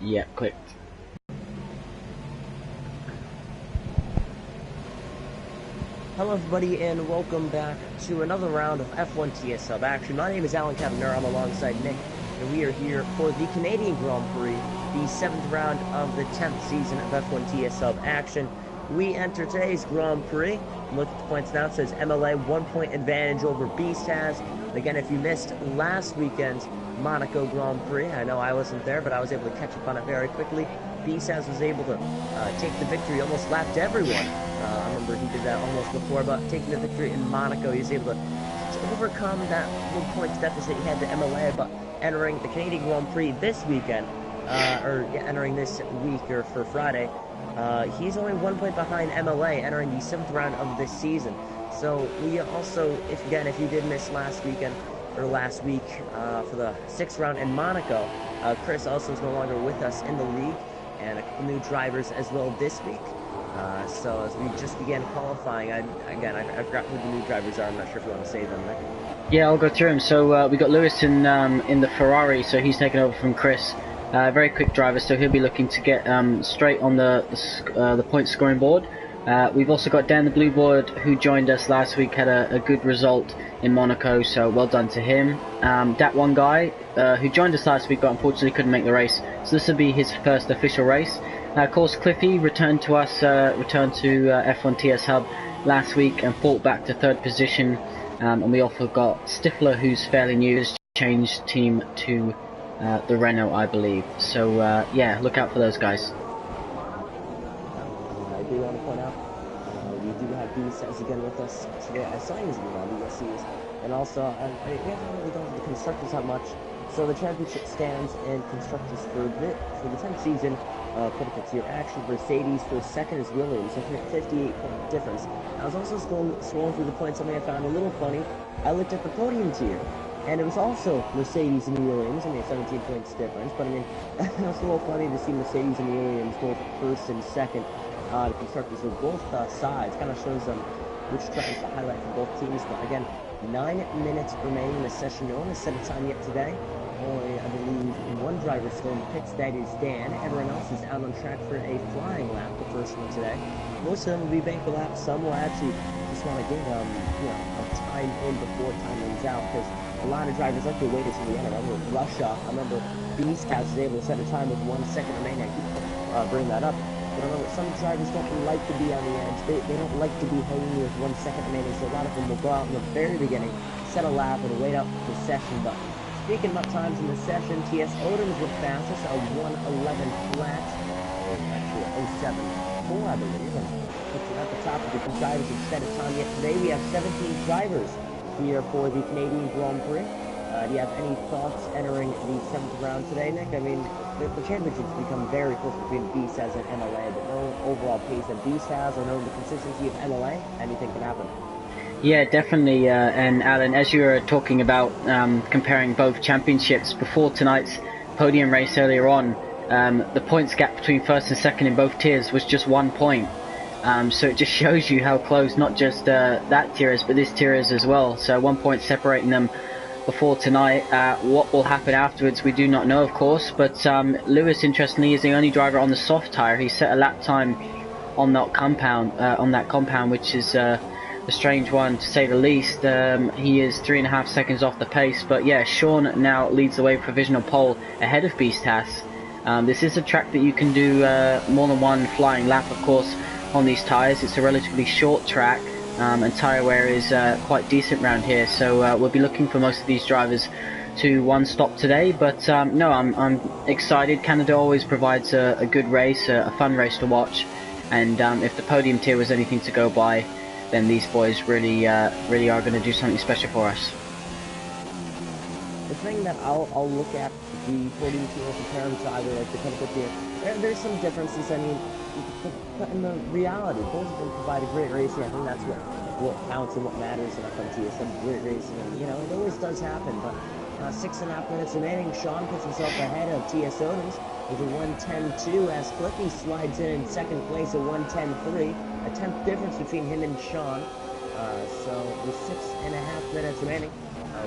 Yeah, clicked. Hello everybody and welcome back to another round of F1 TS Hub action. My name is Alan Cavanera, I'm alongside Nick, and we are here for the Canadian Grand Prix, the 7th round of the 10th season of F1 TS Hub action. We enter today's Grand Prix. Look at the points now. It says MLA 1 point advantage over Beast has. Again, if you missed last weekend's Monaco Grand Prix, I know I wasn't there, but I was able to catch up on it very quickly. Beast was able to take the victory, almost lapped everyone. I remember he did that almost before, but taking the victory in Monaco, he was able to overcome that little points deficit he had to MLA, but entering the Canadian Grand Prix this weekend, entering this week or for Friday, he's only 1 point behind MLA, entering the 7th round of this season. So we also, if you did miss last weekend or last week for the 6th round in Monaco, Chris also is no longer with us in the league, and a couple new drivers as well this week. So as we just began qualifying, I forgot who the new drivers are. I'm not sure if you want to say them, Nick. Yeah, I'll go through them. So we got Lewis in the Ferrari, so he's taken over from Chris. Very quick driver, so he'll be looking to get straight on the point scoring board. We've also got Dan the Blue Board, who joined us last week, had a good result in Monaco, so well done to him. That one guy who joined us last week, but unfortunately couldn't make the race, so this will be his first official race. Of course, Cliffy returned to us, returned to F1 TS Hub last week and fought back to 3rd position. And we also got Stifler, who's fairly new, has changed team to the Renault, I believe. So yeah, look out for those guys. I do want to point out, we do have BSS again with us today. I saw his name on BSCs, and also we haven't really gone to the constructors that much. So the championship stands in constructors for the 10th season. Pinnacle tier action. Mercedes for 2nd is Williams, a 58-point difference. I was also scrolling through the points, something I found a little funny. I looked at the podium tier, and it was also Mercedes and Williams. I mean, 17 points difference, but I mean, it was a little funny to see Mercedes and Williams both 1st and 2nd. The constructors were both sides. Kind of shows them which drivers to highlight for both teams. But again, 9 minutes remaining in the session. No one has set a time yet today. Only, I believe, one driver still in the pits, that is Dan. Everyone else is out on track for a flying lap, the first one today. Most of them will be bank laps. Some will actually just want to get a time in before time runs out, because a lot of drivers like to wait until the end. I remember Russia. I remember Beast was able to set a time with 1 second remaining. I keep bringing that up. But I remember some drivers don't like to be on the edge. They don't like to be hanging with 1 second remaining, so a lot of them will go out in the very beginning, set a lap, and wait out the session. But speaking about times in the session, TS Odom's were fastest, a 1:11 flat, or actually 07.4, I believe. And at the top of the drivers have set a time yet today. We have 17 drivers here for the Canadian Grand Prix. Do you have any thoughts entering the 7th round today, Nick? I mean, the championship's become very close between BSAS and MLA, but no overall pace that Beast has, or no the consistency of MLA. Anything can happen. Yeah, definitely. And Alan, as you were talking about comparing both championships before tonight's podium race earlier on, the points gap between 1st and 2nd in both tiers was just 1 point. So it just shows you how close not just that tier is, but this tier is as well. So 1 point separating them before tonight. What will happen afterwards, we do not know, of course. But Lewis, interestingly, is the only driver on the soft tyre. He set a lap time on that compound, which is a strange one to say the least. He is 3.5 seconds off the pace, but yeah, Sean now leads the way provisional pole ahead of Beast Haas. This is a track that you can do more than one flying lap, of course, on these tyres. It's a relatively short track, and tyre wear is quite decent around here, so we'll be looking for most of these drivers to one stop today. But no, I'm excited. Canada always provides a good race, a fun race to watch, and if the podium tier was anything to go by, then these boys really are going to do something special for us. The thing that I'll look at the podium tier and compare them to either like the Pinnacle tier, there's some differences. I mean, but in the reality, both of them provide a great racing. I think that's what counts and what matters in FMT is some great racing. And, you know, it always does happen, but 6.5 minutes remaining, Sean puts himself ahead of TS Odoms with a 1:10.2 as Cliffy slides in 2nd place at 1:10.3. A 10th difference between him and Sean. So with 6.5 minutes remaining,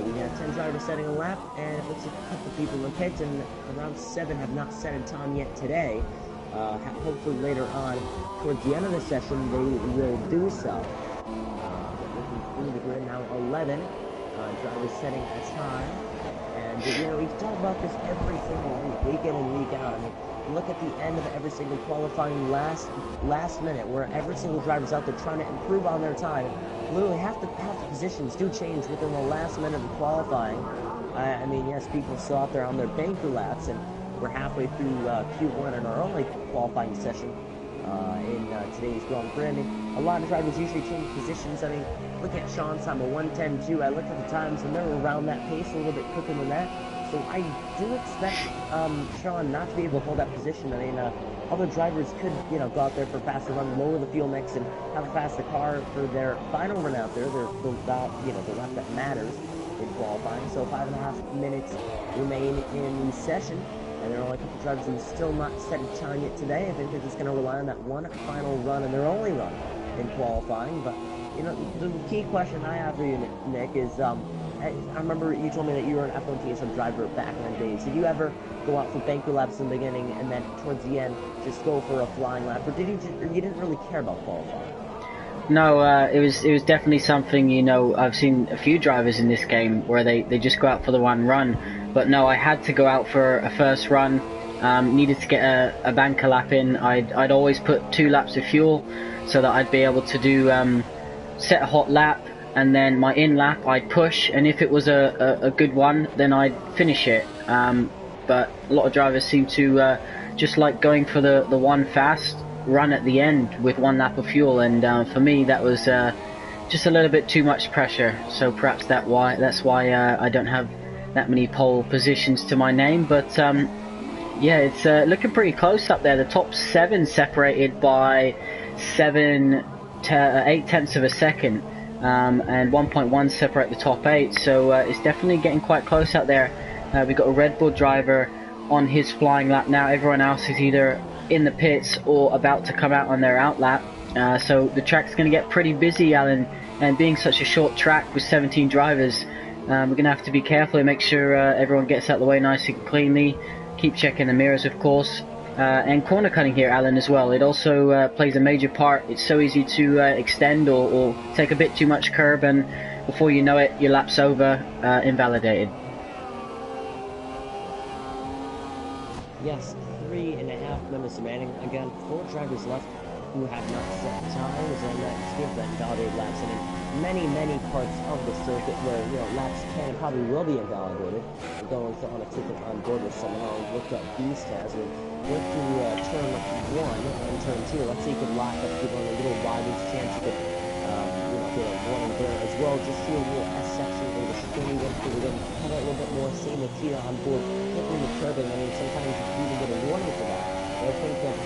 We have 10 drivers setting a lap, and it looks like a couple people in pits, and around 7 have not set a time yet today. Hopefully later on, towards the end of the session, they will do so. Looking through the grid now, 11 drivers setting a time. And, we talk about this every single week in and week out. I mean, look at the end of every single qualifying last minute, where every single driver's out there trying to improve on their time. Literally half the positions do change within the last minute of qualifying. I mean, yes, people still out there on their banker laps, and we're halfway through Q1 in our only qualifying session in today's Grand Prix. I mean, a lot of drivers usually change positions. I mean, look at Sean's time, a 1:10.2. I looked at the times, and they're around that pace, a little bit quicker than that. So I do expect Sean not to be able to hold that position. I mean, other drivers could, go out there for a faster run, lower the fuel mix, and have a faster car for their final run out there. The lap that matters in qualifying. So 5.5 minutes remain in the session, and there are only a couple drivers who still not set a time yet today. I think they're just going to rely on that one final run and their only run in qualifying. But the key question I have for you, Nick, is I remember you told me that you were an F1 TSM driver back in the days. Did you ever go out for banker laps in the beginning and then towards the end just go for a flying lap, or you didn't really care about qualifying? No, it was definitely something, I've seen a few drivers in this game where they just go out for the one run, but no, I had to go out for a first run. Needed to get a banker lap in. I'd always put 2 laps of fuel so that I'd be able to do set a hot lap, and then my in lap I'd push, and if it was a good one, then I'd finish it. But a lot of drivers seem to just like going for the one fast run at the end with 1 lap of fuel, and for me that was just a little bit too much pressure. So perhaps that's why I don't have that many pole positions to my name. But yeah, it's looking pretty close up there. The top 7 separated by 8/10 of a second. And 1.1 separate the top 8, so it's definitely getting quite close out there. We've got a Red Bull driver on his flying lap now. Everyone else is either in the pits or about to come out on their out lap. So the track's going to get pretty busy, Alan, and being such a short track with 17 drivers, we're going to have to be careful and make sure everyone gets out of the way nice and cleanly. Keep checking the mirrors, of course. And corner cutting here, Alan, as well. It also plays a major part. It's so easy to extend or take a bit too much curb, and before you know it, your lap's over, invalidated. Yes, 3.5 minutes remaining. Again, 4 drivers left who have not set times, and skip that invalidated laps. And in many parts of the circuit where laps can and probably will be invalidated. We're going on a ticket on board with someone who looked up these tabs. We went through turn 1 and turn 2. Let's see if you could lock up, give on a little wide. There's a chance you could get a warning there as well. Just see a little S section where the chicane went through. We're going to have a little bit more. Seeing the Kia on board, hitting the curbing. I mean, sometimes you even get a warning for that. I think that,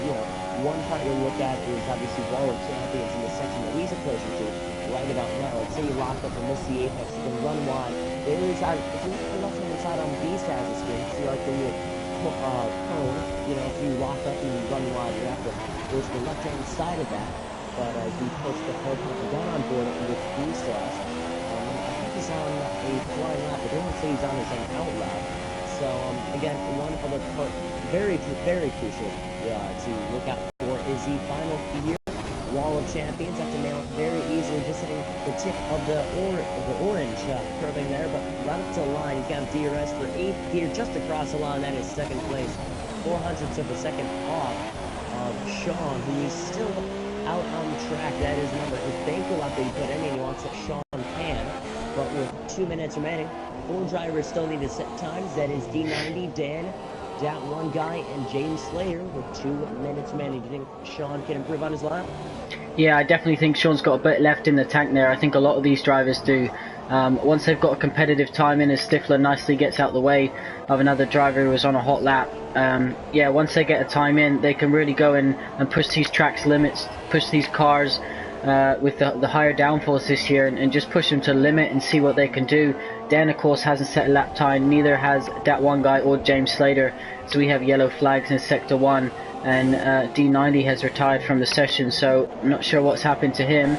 one part we look at is obviously Wall of Champions in the section that he's approaching to right about now. Let's say you lock up and miss the apex, you can run wide. There is, if you look at the left-hand side on B side of the screen, see like the cone, if you lock up and you run wide, you have to go to the left-hand side of that. But as we push the whole pump down on board with B stars, I think he's on a flying lap, but they don't say he's on his own out lap. So, again, one other part, very crucial to look out for is the final gear. Wall of Champions have to nail it very easily, just hitting the tip of the orange curving there, but right up to the line, you got DRS for 8th gear just across the line. That is 2nd place, 0.04 of a second off of Sean, who is still out on the track. That is number his banker lap that he put in, and he wants that Sean can. But with 2 minutes remaining, 4 drivers still need to set times. That is D90, Dan, that one guy, and James Slayer with 2 minutes remaining. Do you think Sean can improve on his lap? Yeah, I definitely think Sean's got a bit left in the tank there. I think a lot of these drivers do. Once they've got a competitive time in, as Stifler nicely gets out the way of another driver who was on a hot lap, yeah, once they get a time in, they can really go and push these tracks limits, push these cars with the higher downforce this year, and just push them to the limit and see what they can do. Dan, of course, hasn't set a lap time, neither has that one guy or James Slater, so we have yellow flags in Sector 1, and D90 has retired from the session, so I'm not sure what's happened to him,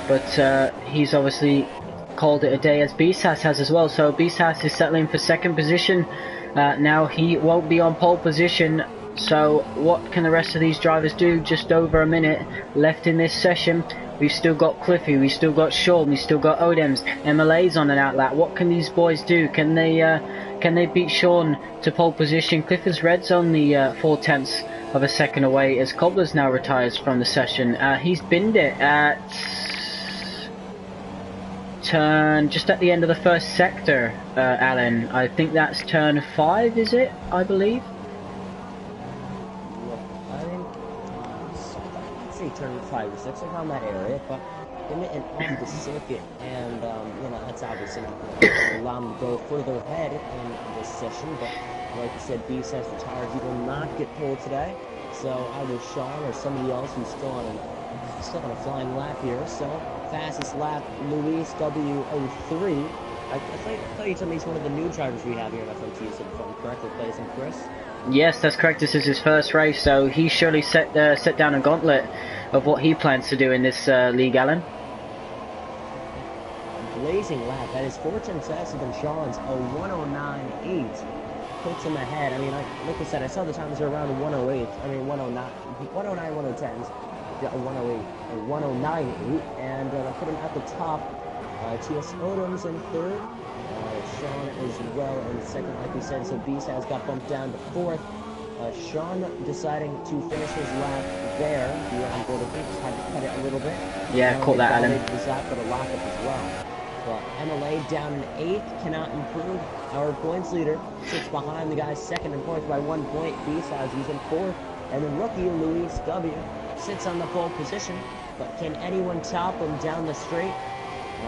but he's obviously called it a day, as Bisas has as well. So Bisas is settling for second position. Now he won't be on pole position. So what can the rest of these drivers do? Just over a minute left in this session. We've still got Cliffy, we've still got Sean, we've still got Odems. MLA's on an outlap. What can these boys do? Can they beat Sean to pole position? Clifford's Red's only 4/10 of a second away, as Cobbler's now retires from the session. He's binned it at turn, just at the end of the first sector, Alan. I think that's turn 5, is it? I believe. Turn 5 or 6 around that area, but in and off the circuit, and you know, that's obviously not going to allow him to go further ahead in this session. But like you said, Beast has retired. He will not get pulled today, so either Sean or somebody else who's still on a flying lap here. So fastest lap, Luis W03. I thought you told me he's one of the new drivers we have here in FMT, if I'm correct, replacing Chris. Yes, that's correct. This is his first race, so he surely set down a gauntlet of what he plans to do in this league, Alan. A blazing lap. That is 4/10 faster than Sean's. A 109.8 puts him ahead. I mean, like I said, I saw the times are around 108. I mean, 109, 110s. A 108, a 109.8, and that put him at the top. T.S. Odom's in third. Sean as well in second, like we said, so Beast has got bumped down to fourth. Sean deciding to finish his lap there. He on board, I think, just had to cut it a little bit. Yeah, caught that, Alan. Was that, but a lap up as well. But MLA down in 8th, cannot improve. Our points leader sits behind the guy second in points by 1 point. Beast has he's in 4th. And the rookie, Luis W, sits on the pole position. But can anyone top him down the straight?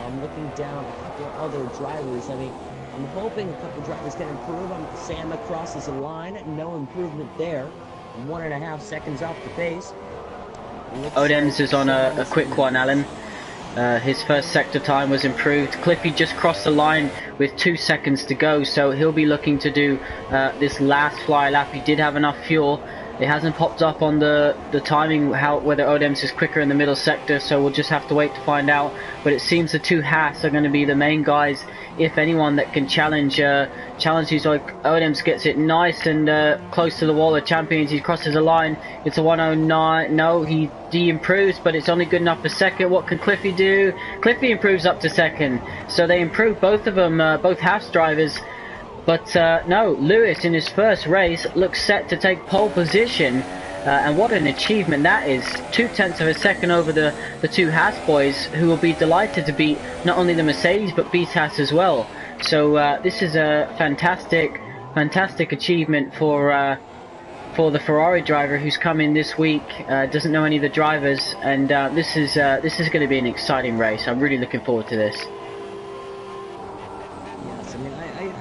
I'm looking down a couple other drivers. I mean, I'm hoping a couple drivers can improve. Sam crosses the line. No improvement there. 1.5 seconds off the pace. Odems is on a quick one, Alan. His first sector time was improved. Cliffy just crossed the line with 2 seconds to go, so he'll be looking to do this last fly lap. He did have enough fuel. It hasn't popped up on the timing whether Odems is quicker in the middle sector, so we'll just have to wait to find out. But it seems the 2 Haas are going to be the main guys, if anyone, that can challenge these. Like Odems gets it nice and close to the wall of champions. He crosses the line. It's a 109. No, he improves, but it's only good enough for second. What can Cliffy do? Cliffy improves up to second. So they improve, both of them, both Haas drivers. But no, Lewis in his first race looks set to take pole position, and what an achievement that is. 0.2 of a second over the 2 Haas boys, who will be delighted to beat not only the Mercedes but beat Haas as well. So this is a fantastic achievement for the Ferrari driver who's come in this week. Doesn't know any of the drivers, and this is going to be an exciting race. I'm really looking forward to this.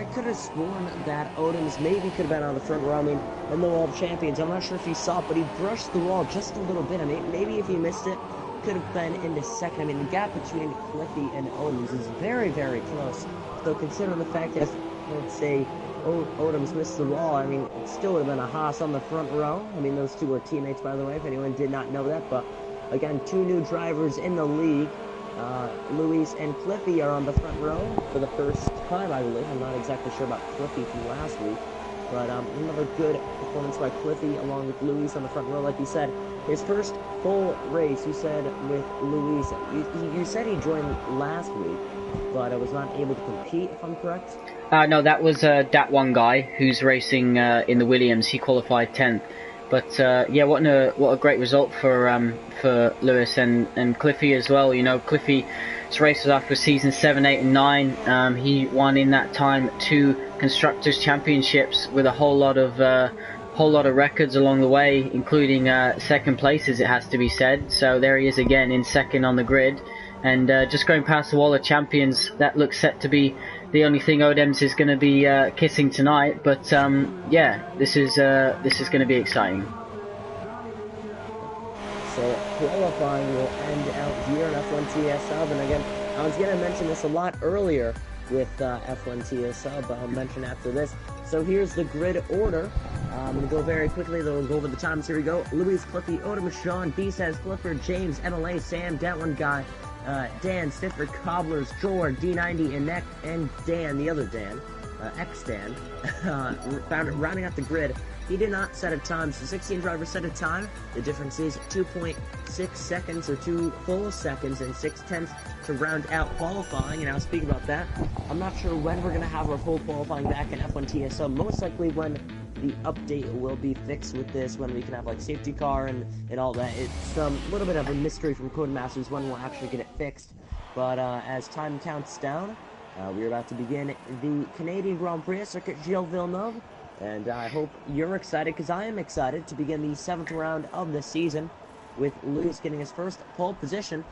I could have sworn that Odems maybe could have been on the front row. I mean, in the World Champions, I'm not sure if he saw it, but he brushed the wall just a little bit. I mean, maybe if he missed it, could have been into second. I mean, the gap between Cliffy and Odems is very, very close. So considering the fact that, let's say, Odems missed the wall, I mean, it still would have been a Haas on the front row. I mean, those two were teammates, by the way, if anyone did not know that. But, again, 2 new drivers in the league. Luis and Cliffy are on the front row for the first time, I believe. I'm not exactly sure about Cliffy from last week, but another good performance by Cliffy along with Luis on the front row. Like you said, his first full race, you said, with Luis. You said he joined last week, but I was not able to compete, if I'm correct? No, that was that one guy who's racing in the Williams. He qualified 10th. But yeah, what a great result for Lewis and Cliffy as well. You know, Cliffy's races after season 7, 8, and 9. He won in that time 2 constructors championships with a whole lot of records along the way, including second places, it has to be said. So there he is again in second on the grid, and just going past the wall of champions. That looks set to be the only thing Odems is going to be kissing tonight. But yeah, this is going to be exciting. So qualifying will end out here in F1 TSL. And again, I was going to mention this a lot earlier with F1 TSL, but I'll mention after this. So here's the grid order. I'm going to go very quickly, though. We'll go over the times. Here we go. Luis, Cliffy, Odems, Sean, B says, Flipper, James, MLA, Sam, that one guy, Dan, Stiffer, Cobblers, Jor, D90, and Neck, and Dan, the other Dan, X-Dan, rounding out the grid. He did not set a time, so 16 drivers set a time. The difference is 2.6 seconds or 2 full seconds and 6/10 to round out qualifying. And I'll speak about that. I'm not sure when we're going to have our full qualifying back in F1 TSO. Most likely when the update will be fixed with this, when we can have like safety car and all that. It's a little bit of a mystery from Codemasters when we'll actually get it fixed. But as time counts down, we're about to begin the Canadian Grand Prix Circuit Gilles Villeneuve. And I hope you're excited, because I am excited to begin the 7th round of the season, with Lewis getting his first pole position.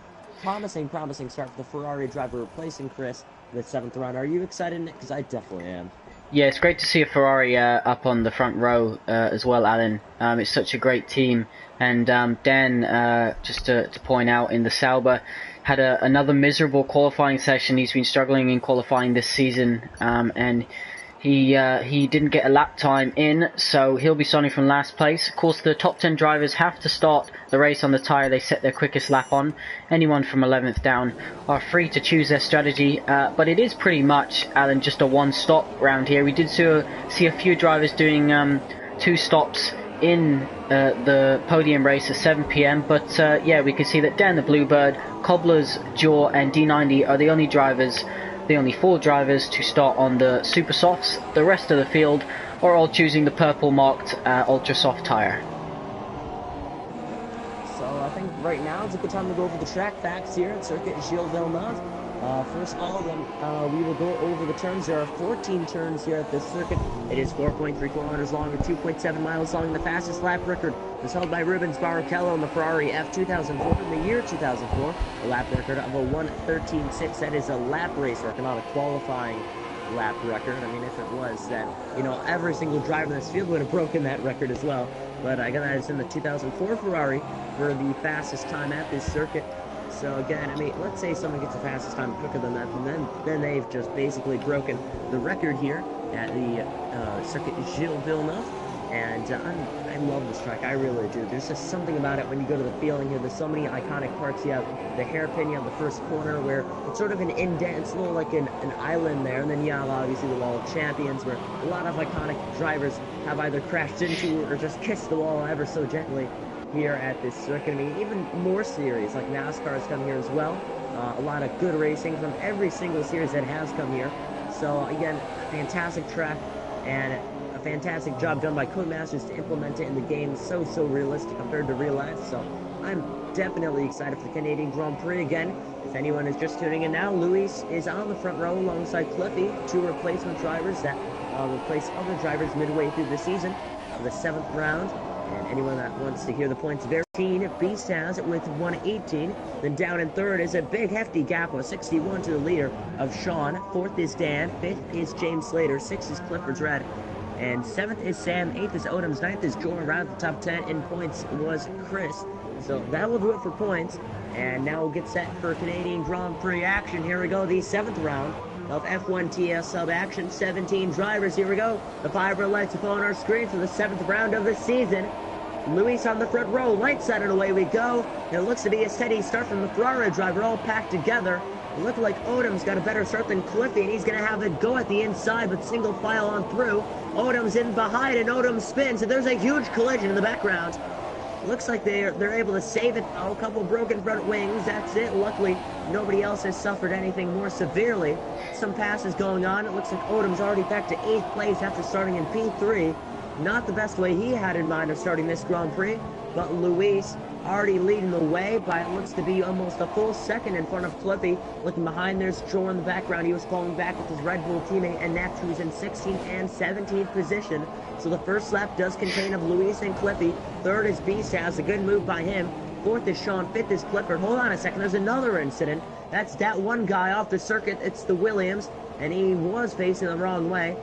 Promising start for the Ferrari driver replacing Chris in the 7th round. Are you excited, Nick? Because I definitely am. Yeah, it's great to see a Ferrari up on the front row as well, Alan. It's such a great team. And Dan, just to point out, in the Sauber, had another miserable qualifying session. He's been struggling in qualifying this season, and he didn't get a lap time in, so he'll be starting from last place. Of course, the top 10 drivers have to start the race on the tyre they set their quickest lap on. Anyone from 11th down are free to choose their strategy, but it is pretty much, Alan, just a one-stop round here. We did see a few drivers doing 2 stops in the podium race at 7 PM, but yeah, we can see that Dan the Bluebird, Cobblers, Jaw, and D90 are the only 4 drivers to start on the super softs. The rest of the field are all choosing the purple marked ultra soft tire. So I think right now is a good time to go over the track facts here at Circuit Gilles Villeneuve. First of all, then we will go over the turns. There are 14 turns here at this circuit. It is 4.3 kilometers long and 2.7 miles long. The fastest lap record was held by Rubens Barrichello in the Ferrari F 2004 in the year 2004. A lap record of a 1:13.6. That is a lap race record, not a qualifying lap record. I mean, if it was, then, you know, every single driver in this field would have broken that record as well. But I got that as in the 2004 Ferrari for the fastest time at this circuit. So again, I mean, let's say someone gets the fastest time quicker than that, and then they've just basically broken the record here at the Circuit Gilles Villeneuve. And I love this track, I really do. There's just something about it when you go to the feeling here. There's so many iconic parts. You have the hairpin, you have the first corner where it's sort of an indent, it's a little like an island there, and then you have obviously the Wall of Champions, where a lot of iconic drivers have either crashed into or just kissed the wall ever so gently here at this circuit. I mean, even more series like NASCAR has come here as well. A lot of good racing from every single series that has come here. So again, fantastic track and a fantastic job done by Codemasters to implement it in the game. So realistic compared to real life. So I'm definitely excited for the Canadian Grand Prix again. If anyone is just tuning in now, Luis is on the front row alongside Cliffy, 2 replacement drivers that replace other drivers midway through the season for the 7th round. And anyone that wants to hear the points, 13, Beast has with 118. Then down in 3rd is a big hefty gap of 61 to the leader of Sean. 4th is Dan. 5th is James Slater. 6th is Clifford's Red. And 7th is Sam. 8th is Odoms. 9th is Jordan. Around the top 10 in points was Chris. So that will do it for points. And now we'll get set for Canadian Grand Prix action. Here we go, the 7th round of F1 TS sub action. 17 drivers, here we go. The 5 red lights up on our screen for the 7th round of the season. Luis on the front row, lights set, and away we go. It looks to be a steady start from the Ferrari driver, all packed together. It looked like Odom's got a better start than Cliffy, and he's going to have it go at the inside, but single file on through. Odom's in behind, and Odom spins, and there's a huge collision in the background. Looks like they're able to save it. Oh, a couple broken front wings, that's it. Luckily, nobody else has suffered anything more severely. Some passes going on. It looks like Odom's already back to 8th place after starting in P3. Not the best way he had in mind of starting this Grand Prix, but Luis already leading the way by it looks to be almost a full second in front of Clippy. Looking behind, there's Joe in the background. He was falling back with his Red Bull teammate and Next, who's in 16th and 17th position. So the first lap does contain of Luis and Clippy. 3rd is Beast, has a good move by him. 4th is Sean, 5th is Clifford. Hold on a second, there's another incident. That's that one guy off the circuit. It's the Williams, and he was facing the wrong way.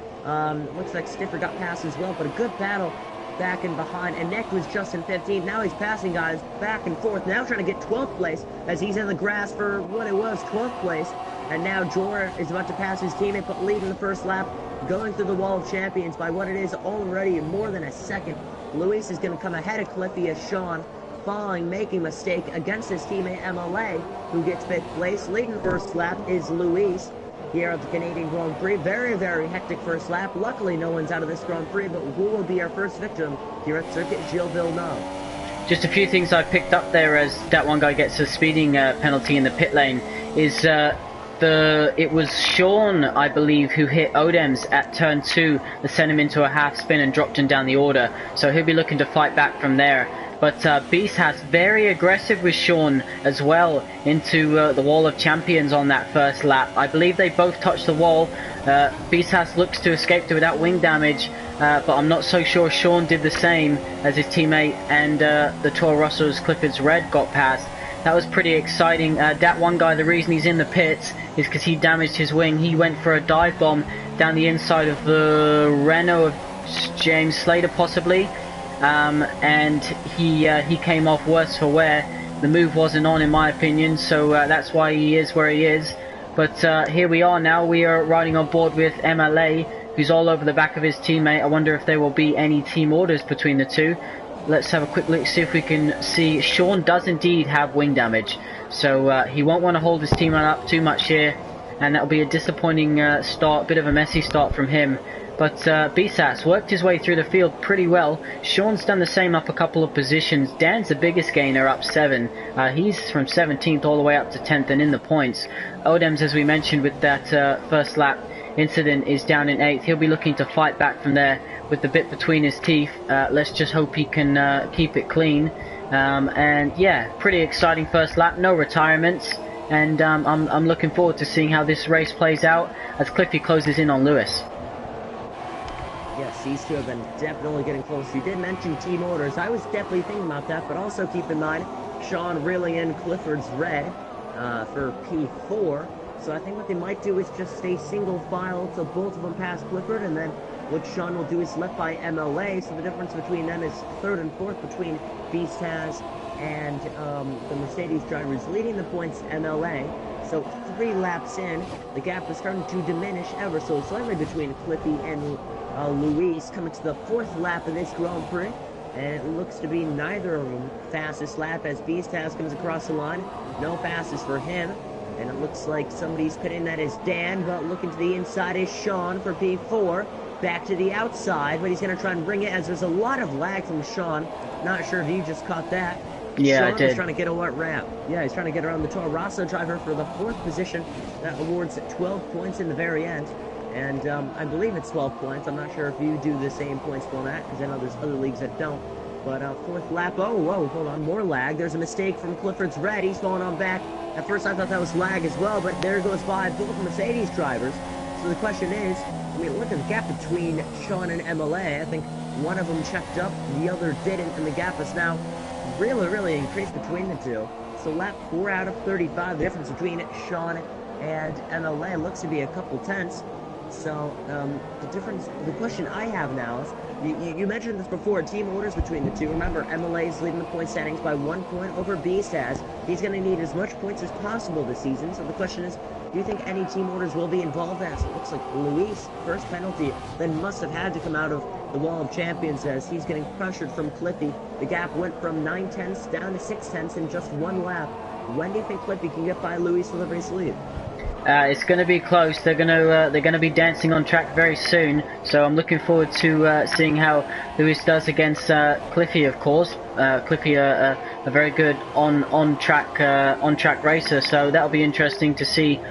Looks like Stiffer got past as well, but a good battle back and behind. And Nick was just in 15th. Now he's passing guys back and forth. Now trying to get 12th place as he's in the grass for what it was, 12th place. And now Jor is about to pass his teammate, but leading the first lap, going through the Wall of Champions by what it is already more than a second. Luis is going to come ahead of Cliffy as Sean falling, making a mistake against his teammate MLA, who gets 5th place. Leading the first lap is Luis here at the Canadian Grand Prix. Very, very hectic first lap. Luckily, no one's out of this Grand Prix, but who will be our first victim here at Circuit Gilles Villeneuve? Just a few things I picked up there as that one guy gets a speeding penalty in the pit lane is it was Sean, I believe, who hit Odems at turn 2 that sent him into a half spin and dropped him down the order. So he'll be looking to fight back from there. But Beast has very aggressive with Sean as well into the wall of champions on that first lap. I believe they both touched the wall. Beast has looks to escape without wing damage, but I'm not so sure Sean did the same as his teammate, and the Toro Rosso's Clifford's Red got past. That was pretty exciting. That one guy, the reason he's in the pits is because he damaged his wing. He went for a dive bomb down the inside of the Renault of James Slater possibly. And he came off worse for wear. The move wasn't on in my opinion, so that's why he is where he is. But here we are now. We are riding on board with MLA, who's all over the back of his teammate. I wonder if there will be any team orders between the two. Let's have a quick look, see if we can see. Sean does indeed have wing damage, so he won't want to hold his teammate up too much here, and that'll be a disappointing start, bit of a messy start from him. But Bisas worked his way through the field pretty well. Sean's done the same up a couple of positions. Dan's the biggest gainer, up 7. He's from 17th all the way up to 10th and in the points. Odems, as we mentioned with that first lap incident, is down in 8th. He'll be looking to fight back from there with the bit between his teeth. Let's just hope he can keep it clean. And yeah, pretty exciting first lap, no retirements. And I'm looking forward to seeing how this race plays out as Cliffy closes in on Lewis. Yes, these two have been definitely getting close. You did mention team orders. I was definitely thinking about that, but also keep in mind Sean reeling in Clifford's Red for P4. So I think what they might do is just stay single file till both of them pass Clifford, and then what Sean will do is left by MLA. So the difference between them is 3rd and 4th between Beastaz and the Mercedes drivers leading the points MLA. So 3 laps in, the gap is starting to diminish ever so slightly between Cliffy and Luis, coming to the 4th lap of this Grand Prix, and it looks to be neither of them fastest lap as Beastaz comes across the line. No fastest for him, and it looks like somebody's pitting. That is Dan, but looking to the inside is Sean for P4. Back to the outside, but he's going to try and bring it as there's a lot of lag from Sean. Not sure if you just caught that. Yeah, Sean I did. is trying to get a wet ramp. Yeah, he's trying to get around the Toro Rosso driver for the 4th position. That awards 12 points in the very end. And I believe it's 12 points. I'm not sure if you do the same points format, because I know there's other leagues that don't. But 4th lap, oh, whoa, hold on, more lag. There's a mistake from Clifford's Red. He's falling on back. At first I thought that was lag as well, but there goes by both Mercedes drivers. So the question is, I mean, look at the gap between Sean and MLA. I think one of them checked up, the other didn't, and the gap has now really, really increased between the two. So lap 4 out of 35, the difference between Sean and MLA looks to be a couple tenths. So the question I have now is, you mentioned this before, team orders between the two. Remember, MLA is leading the point standings by 1 point over Beastaz. He's going to need as much points as possible this season. So the question is, do you think any team orders will be involved? As it looks like Luis, first penalty, then must have had to come out of the wall of champions as he's getting pressured from Cliffy. The gap went from 9 tenths down to 6 tenths in just 1 lap. When do you think Cliffy can get by Luis for the race lead? It's going to be close. They're going to be dancing on track very soon. So I'm looking forward to seeing how Lewis does against Cliffy, of course. Cliffy, a very good on track racer. So that'll be interesting to see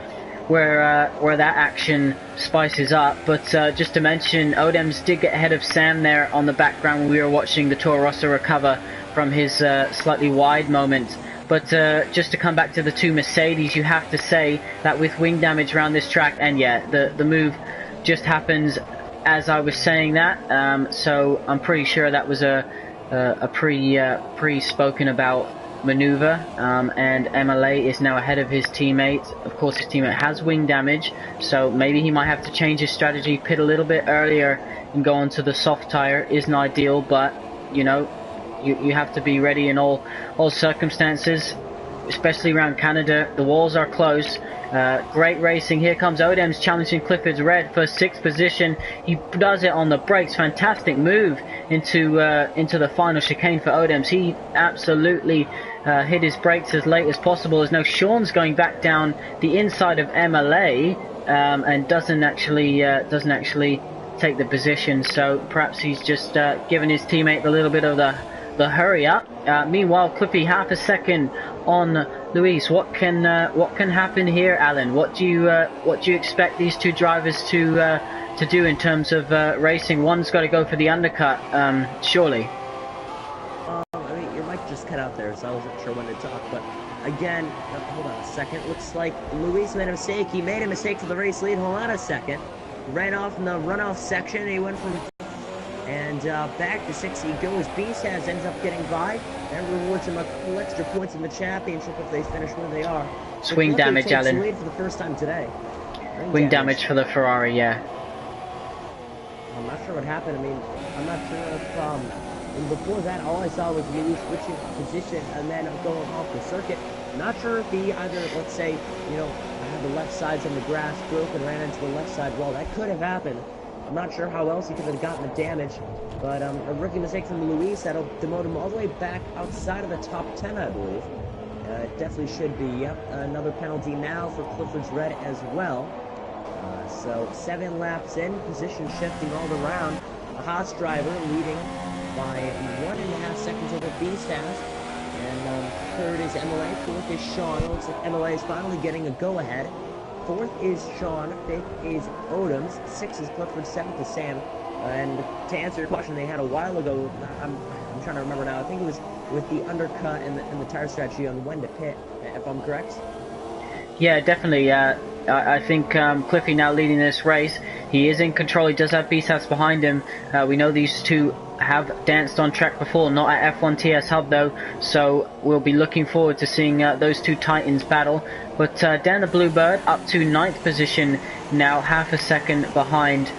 where that action spices up. But just to mention, Odems did get ahead of Sam there on the background when we were watching the Toro Rosso recover from his slightly wide moment. But just to come back to the 2 Mercedes, you have to say that with wing damage around this track, and yeah, the move just happens as I was saying that. So I'm pretty sure that was a pre-spoken about maneuver, and MLA is now ahead of his teammate. Of course, his teammate has wing damage, so maybe he might have to change his strategy, pit a little bit earlier, and go onto the soft tire. Isn't ideal, but you know. You have to be ready in all circumstances. especially around Canada. The walls are close. Great racing. Here comes Odems challenging Clifford's Red for 6th position. He does it on the brakes. Fantastic move into the final chicane for Odems. He absolutely hit his brakes as late as possible. As now Sean's going back down the inside of MLA and doesn't actually take the position. So perhaps he's just given his teammate a little bit of the hurry up. Meanwhile, Cliffy half a second on Luis. What can happen here, Alan? What do you expect these two drivers to do in terms of racing? One's got to go for the undercut, surely. I mean, your mic just cut out there, so I wasn't sure when to talk. But again, hold on a second. Looks like Luis made a mistake. He made a mistake for the race lead. Hold on a second. Ran off in the runoff section. He went from and back to 6 he goes. Beast ends up getting by. That rewards him a couple extra points in the championship if they finish where they are. Swing damage, Alan. Lead for the first time today. Wing damage for the Ferrari, yeah. I'm not sure what happened. I mean, I'm not sure if before that all I saw was Luis switching position and then going off the circuit. Not sure if he either, let's say, you know, had the left sides on the grass, broke and ran into the left side wall. That could have happened. I'm not sure how else he could have gotten the damage, but a rookie mistake from Luis that'll demote him all the way back outside of the top 10, I believe. It definitely should be. Yep, another penalty now for Clifford's Red as well. So 7 laps in, position shifting all around. A Haas driver leading by 1.5 seconds over Beast has. And third is MLA, 4th is Sean. It looks like MLA is finally getting a go-ahead. 4th is Sean, 5th is Odems, 6th is Clifford, 7th is Sam. And to answer your question they had a while ago, I'm trying to remember now, I think it was with the undercut and the tire strategy on when to pit, if I'm correct. Yeah, definitely. I think Cliffy now leading this race. He is in control. He does have BSAS behind him. We know these two have danced on track before, not at F1 TS Hub though, so we'll be looking forward to seeing those two titans battle. But Dan the Bluebird up to 9th position now, half a second behind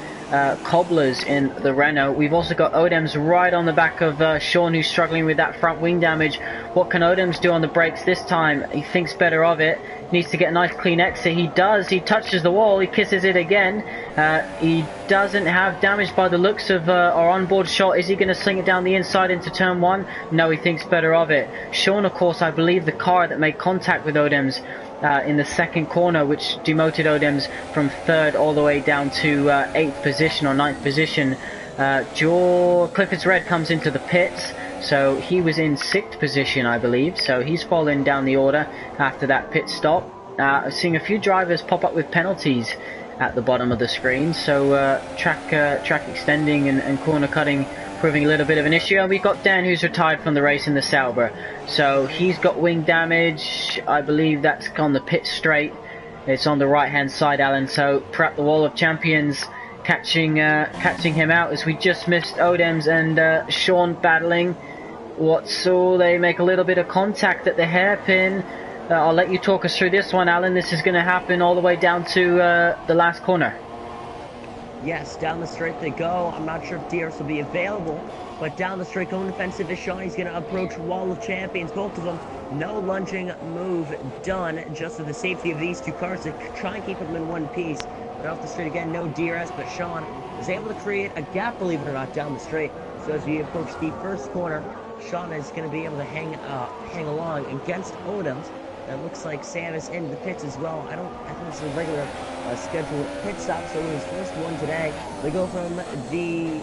Cobblers in the Renault. We've also got Odems right on the back of Sean, who's struggling with that front wing damage. What can Odems do on the brakes this time? He thinks better of it. Needs to get a nice clean exit. He does. He touches the wall. He kisses it again. He doesn't have damage by the looks of our onboard shot. Is he going to sling it down the inside into turn 1? No, he thinks better of it. Sean, of course, I believe the car that made contact with Odems in the second corner, which demoted Odems from 3rd all the way down to 8th position or 9th position. Clifford's Red comes into the pits, so he was in 6th position, I believe, so he's fallen down the order after that pit stop. Seeing a few drivers pop up with penalties at the bottom of the screen, so track extending and corner cutting proving a little bit of an issue. And we've got Dan, who's retired from the race in the Sauber, so he's got wing damage. I believe that's on the pit straight. It's on the right hand side, Alan, so perhaps the Wall of Champions catching him out, as we just missed Odems and Sean battling. So they make a little bit of contact at the hairpin. I'll let you talk us through this one, Alan. This is going to happen all the way down to the last corner. Yes, down the straight they go. I'm not sure if DRS will be available, but down the straight going defensive is Sean. He's going to approach Wall of Champions, both of them. No lunging move done, just for the safety of these two cars to try and keep them in one piece. But off the straight again, no DRS, but Sean is able to create a gap, believe it or not, down the straight. So as we approach the first corner, Sean is going to be able to hang along against Odems. It looks like Sam is in the pits as well. I think it's a regular scheduled pit stop, so in his first one today, they go from the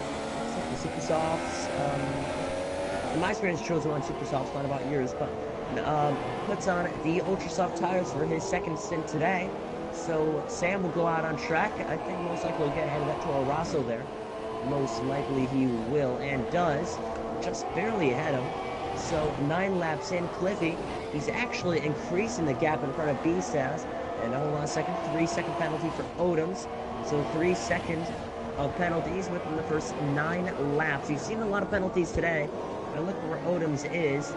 Super Softs. In my experience, chose on Super Softs, not about yours, but puts on the Ultra Soft tires for his second stint today. So Sam will go out on track. I think most likely he'll get ahead of that Toro Rosso there. Most likely he will and does. Just barely ahead of him. So 9 laps in, Cliffy, he's actually increasing the gap in front of B-Stas. And hold on a second, 3-second penalty for Odems. So 3 seconds of penalties within the first 9 laps. You've seen a lot of penalties today. But look where Odems is.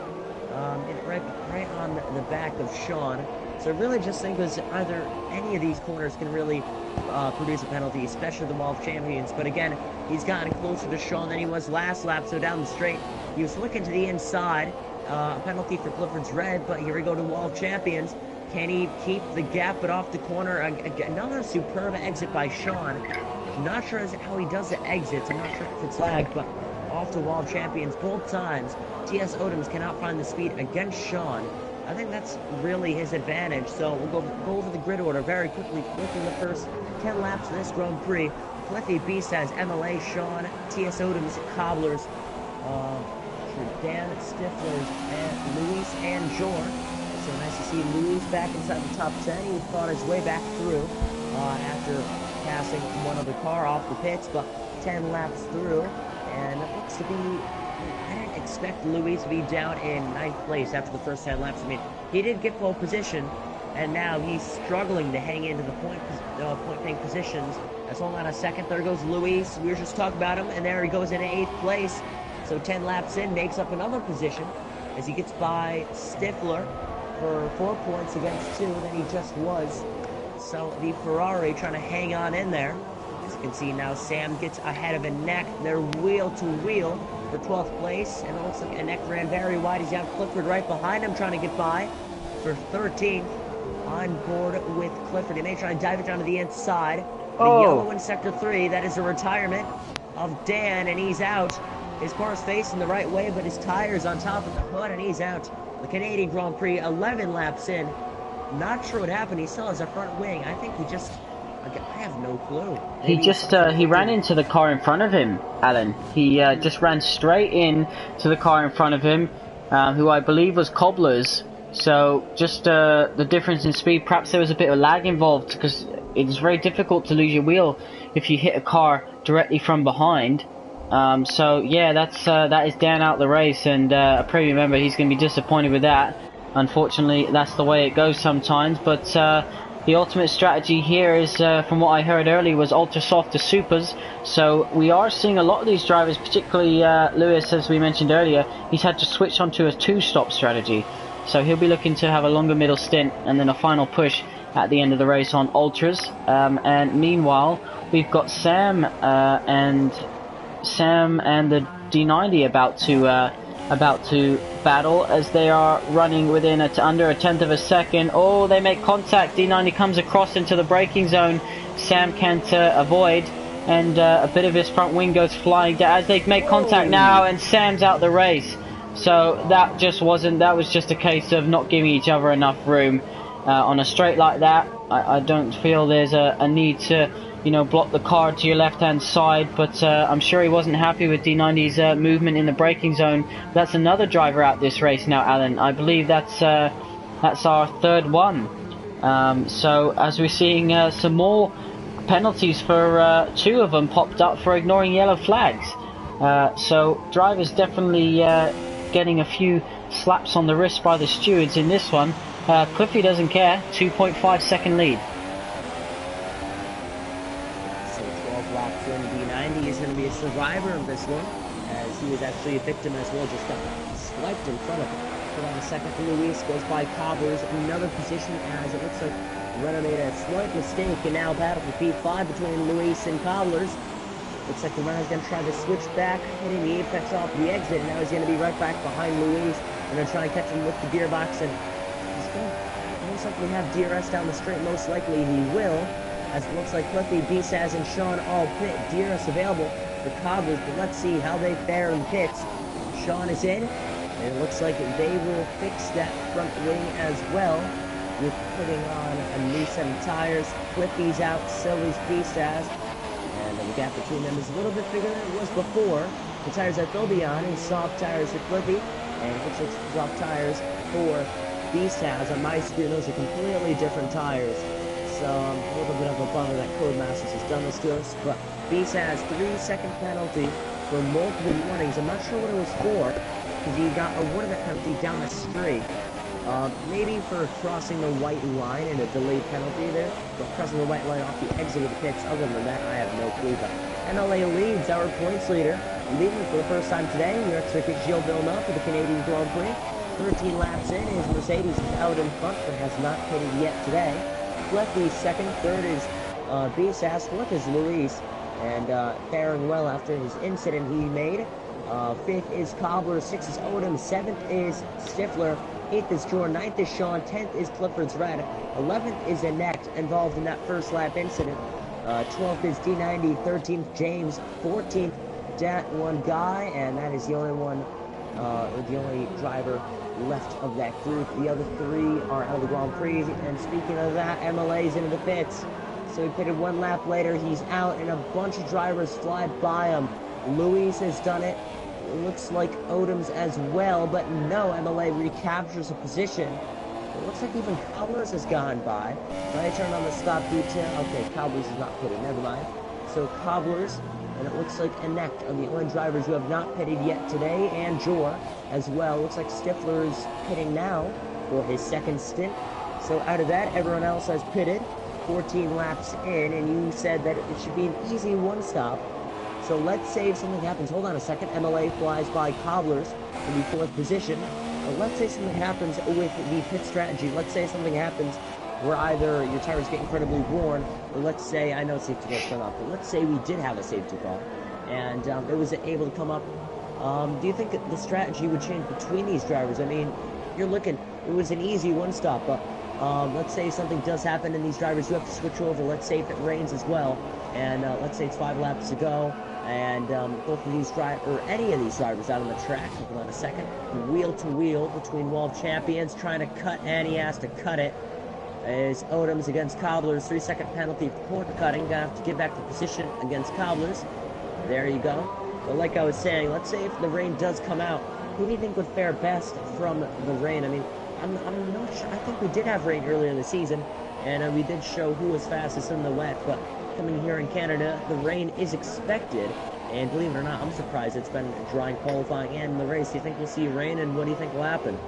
Right on the back of Sean. So I really just think there's either any of these corners can really produce a penalty, especially the Wall of Champions. But again, he's gotten closer to Sean than he was last lap. So down the straight, he was looking to the inside, a penalty for Clifford's red, but here we go to Wall Champions. Can he keep the gap, but off the corner? Another superb exit by Sean. Not sure how he does the exits. I'm not sure if it's lag, but off to Wall Champions both times. T.S. Odoms cannot find the speed against Sean. I think that's really his advantage. So we'll go over the grid order very quickly. Within the first 10 laps of this Grand Prix, Cliffy Beast has MLA, Sean, T.S. Odoms, Cobblers, Dan Stiflers, and Luis and Jor. So nice to see Luis back inside the top 10. He fought his way back through after passing one other car off the pits, but 10 laps through. And it looks to be, I didn't expect Luis to be down in 9th place after the first 10 laps. I mean, he did get pole position, and now he's struggling to hang into the point-paying positions. Let's hold on a second. There goes Luis. We were just talking about him, and there he goes in 8th place. So 10 laps in, makes up another position as he gets by Stifler for 4 points against 2 than he just was. So the Ferrari trying to hang on in there. As you can see now, Sam gets ahead of Enek. They're wheel to wheel for 12th place, and it looks like Enek ran very wide. He's got Clifford right behind him trying to get by for 13th. On board with Clifford. He may try and dive it down to the inside. The yellow in Sector 3, that is a retirement of Dan, and he's out. His car's facing the right way, but his tire's on top of the hood, and he's out. The Canadian Grand Prix, 11 laps in. Not sure what happened. He still has a front wing. I think he just... I have no clue. Maybe he ran into the car in front of him, Alan. He just ran straight in to the car in front of him, who I believe was Cobbler's. So just the difference in speed. Perhaps there was a bit of lag involved, because it's very difficult to lose your wheel if you hit a car directly from behind. So yeah, that is Dan out the race, and a premium member, he's going to be disappointed with that. Unfortunately, that's the way it goes sometimes. But the ultimate strategy here is, from what I heard earlier, was ultra soft to supers. So we are seeing a lot of these drivers, particularly Lewis, as we mentioned earlier. He's had to switch onto a 2-stop strategy. So he'll be looking to have a longer middle stint and then a final push at the end of the race on ultras. And meanwhile, we've got Sam and the D90 about to battle, as they are running within under a tenth of a second. Oh, they make contact. D90 comes across into the braking zone. Sam can't avoid, and a bit of his front wing goes flying down as they make contact now, and Sam's out the race. So that was just a case of not giving each other enough room on a straight like that. I don't feel there's a need to, block the car to your left-hand side, but I'm sure he wasn't happy with D90's movement in the braking zone. That's another driver out this race now, Alan. I believe that's our third one. So as we're seeing some more penalties for 2 of them popped up for ignoring yellow flags. So drivers definitely getting a few slaps on the wrist by the stewards in this one. Cliffy doesn't care. 2.5 second lead. So 12 laps in, D90 is going to be a survivor of this one, as he was actually a victim as well, just got swiped in front of him. Put on a second, Luis goes by Cobblers, another position, as it looks like Renner made a slight mistake, and now battle for P5 between Luis and Cobblers. Looks like the runner's going to try to switch back, hitting the apex off the exit, and now he's going to be right back behind Luis. And then try and catch him with the gearbox, and he's going to most likely have DRS down the straight. Most likely he will, as it looks like Cliffy, B-Saz, and Sean all pit. DRS available for Cobblers, but let's see how they fare in pits. Sean is in, and it looks like they will fix that front wing as well with putting on a new set of tires. Cliffy's out, so is B-Saz. And the gap between them is a little bit bigger than it was before. The tires that they'll be on is soft tires for Cliffy, and it looks like soft tires for B-Saz. On my screen, those are completely different tires. So a little bit of a bummer that Codemasters has done this to us. But B-Saz, 3-second penalty for multiple warnings. I'm not sure what it was for, because he got awarded that penalty down the straight. Maybe for crossing the white line and a delayed penalty there, but crossing the white line off the exit of the pits. Other than that, I have no clue. But NLA leads, our points leader, leading for the first time today. New York Circuit Gilles Villeneuve for the Canadian Grand Prix. 13 laps in, his Mercedes is out in front, but has not pitted yet today. Cliffy second, third is B-Saz, fourth is Luis, and faring well after his incident he made. 5th is Cobbler, 6th is Odom, 7th is Stifler, 8th is Jordan, 9th is Sean, 10th is Clifford's Red, 11th is Annette, involved in that first lap incident, 12th is D90, 13th James, 14th that one guy, and that is the only one, the only driver left of that group. The other 3 are out of the Grand Prix, and speaking of that, MLA's into the pits. So he pitted 1 lap later, he's out, and a bunch of drivers fly by him. Luis has done it. It looks like Odom's as well, but no, MLA recaptures a position. It looks like even Cobblers has gone by. I turn on the stop detail. Okay, Cobblers is not pitted, never mind. So Cobblers, and it looks like Annette are the only drivers who have not pitted yet today, and Jor as well. Looks like Stifler is pitting now for his 2nd stint. So out of that, everyone else has pitted 14 laps in, and you said that it should be an easy 1-stop. So let's say if something happens. Hold on a second. MLA flies by Cobblers in the 4th position. But let's say something happens with the pit strategy. Let's say something happens where either your tires get incredibly worn, or let's say, I know safety car's turned off, but let's say we did have a safety car, and it was able to come up. Do you think that the strategy would change between these drivers? I mean, you're looking, it was an easy 1-stop, but let's say something does happen and these drivers do have to switch over. Let's say if it rains as well, and let's say it's 5 laps to go, and both of these drivers, or any of these drivers out on the track, hold on a second, wheel to wheel between World Champions, trying to cut, and he has to cut it. Is Odom's against Cobblers, 3-second penalty for corner cutting, gonna have to get back to position against Cobblers. There you go. But like I was saying, let's say if the rain does come out, who do you think would fare best from the rain? I mean, I'm not sure. I think we did have rain earlier in the season, and we did show who was fastest in the wet, but coming here in Canada, the rain is expected, and believe it or not, I'm surprised it's been dry in qualifying and in the race. Do you think we'll see rain, and what do you think will happen?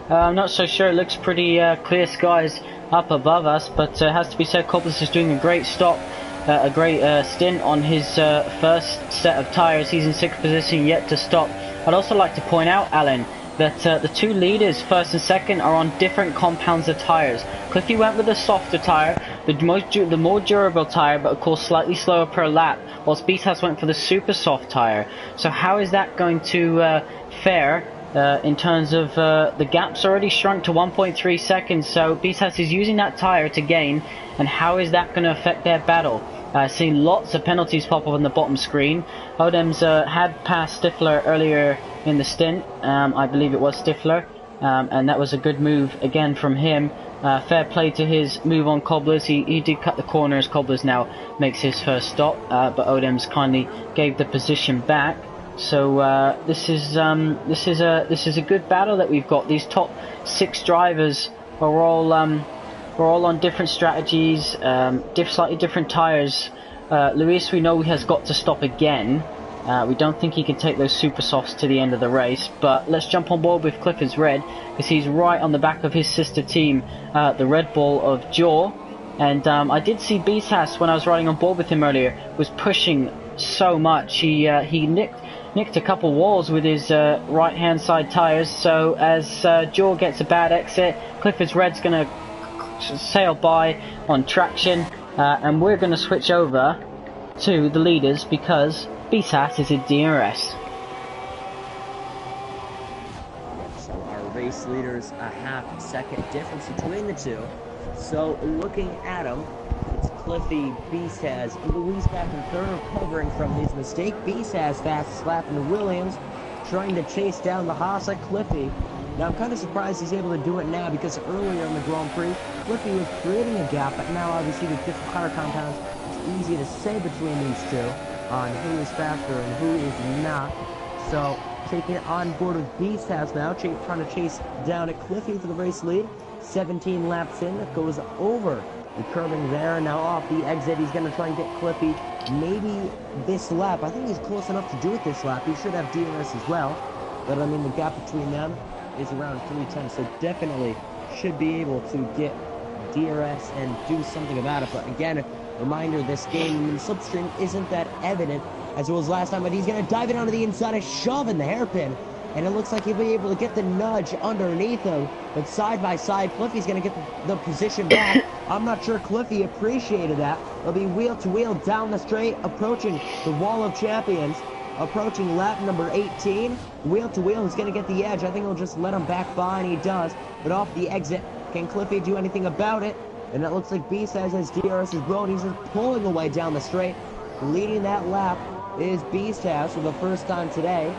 I'm not so sure. It looks pretty clear skies up above us, but it has to be said, Cobblers is doing a great stop, a great stint on his first set of tyres. He's in 6th position, yet to stop. I'd also like to point out, Alan, that the 2 leaders, 1st and 2nd, are on different compounds of tyres. Cliffy went with a softer tyre, the more durable tyre, but of course slightly slower per lap, whilst Beast went for the super soft tyre. So how is that going to fare? In terms of the gap's already shrunk to 1.3 seconds, so Beast is using that tyre to gain, and how is that going to affect their battle? Seeing lots of penalties pop up on the bottom screen. Odom's had passed Stifler earlier in the stint, I believe it was Stifler, and that was a good move again from him. Fair play to his move on Cobblers. He did cut the corner as Cobblers now makes his first stop, but Odom's kindly gave the position back. So this is a good battle that we've got. These top 6 drivers are all on different strategies, slightly different tires. Luis, we know he has got to stop again. We don't think he can take those super softs to the end of the race. But let's jump on board with Clifford's Red, because he's right on the back of his sister team, the Red Bull of Jaw. And I did see Beast when I was riding on board with him earlier, was pushing so much. He nicked a couple walls with his right hand side tires, so as Jaw gets a bad exit, Clifford's Red's going to sail by on traction, and we're going to switch over to the leaders because BSAS is a DRS. So our race leaders, a half-second difference between the two. So looking at them, it's Cliffy, Beastaz, Luis back in 3rd, recovering from his mistake. Beastaz fast slapping the Williams, trying to chase down the Haas at Cliffy. Now I'm kind of surprised he's able to do it now, because earlier in the Grand Prix, Cliffy was creating a gap, but now obviously with different tire compounds, it's easy to say between these two on who is faster and who is not. So taking it on board with Beastaz now, trying to chase down at Cliffy for the race lead. 17 laps in, it goes over the curving there. Now off the exit, he's going to try and get Cliffy maybe this lap. I think he's close enough to do it this lap. He should have DRS as well. But I mean, the gap between them is around 3:10, so definitely should be able to get DRS and do something about it. But again, reminder, this game in slipstream isn't that evident as it was last time, but he's going to dive it onto the inside and shove in the hairpin. And it looks like he'll be able to get the nudge underneath him. But side by side, Cliffy's going to get the position back. I'm not sure Cliffy appreciated that. It'll be wheel to wheel down the straight, approaching the wall of champions. approaching lap number 18. Wheel to wheel, he's going to get the edge. I think he'll just let him back by, and he does. But off the exit, can Cliffy do anything about it? And it looks like Beast-Taz has DRS's road. He's just pulling away down the straight. Leading that lap is Beast-Taz for the first time today.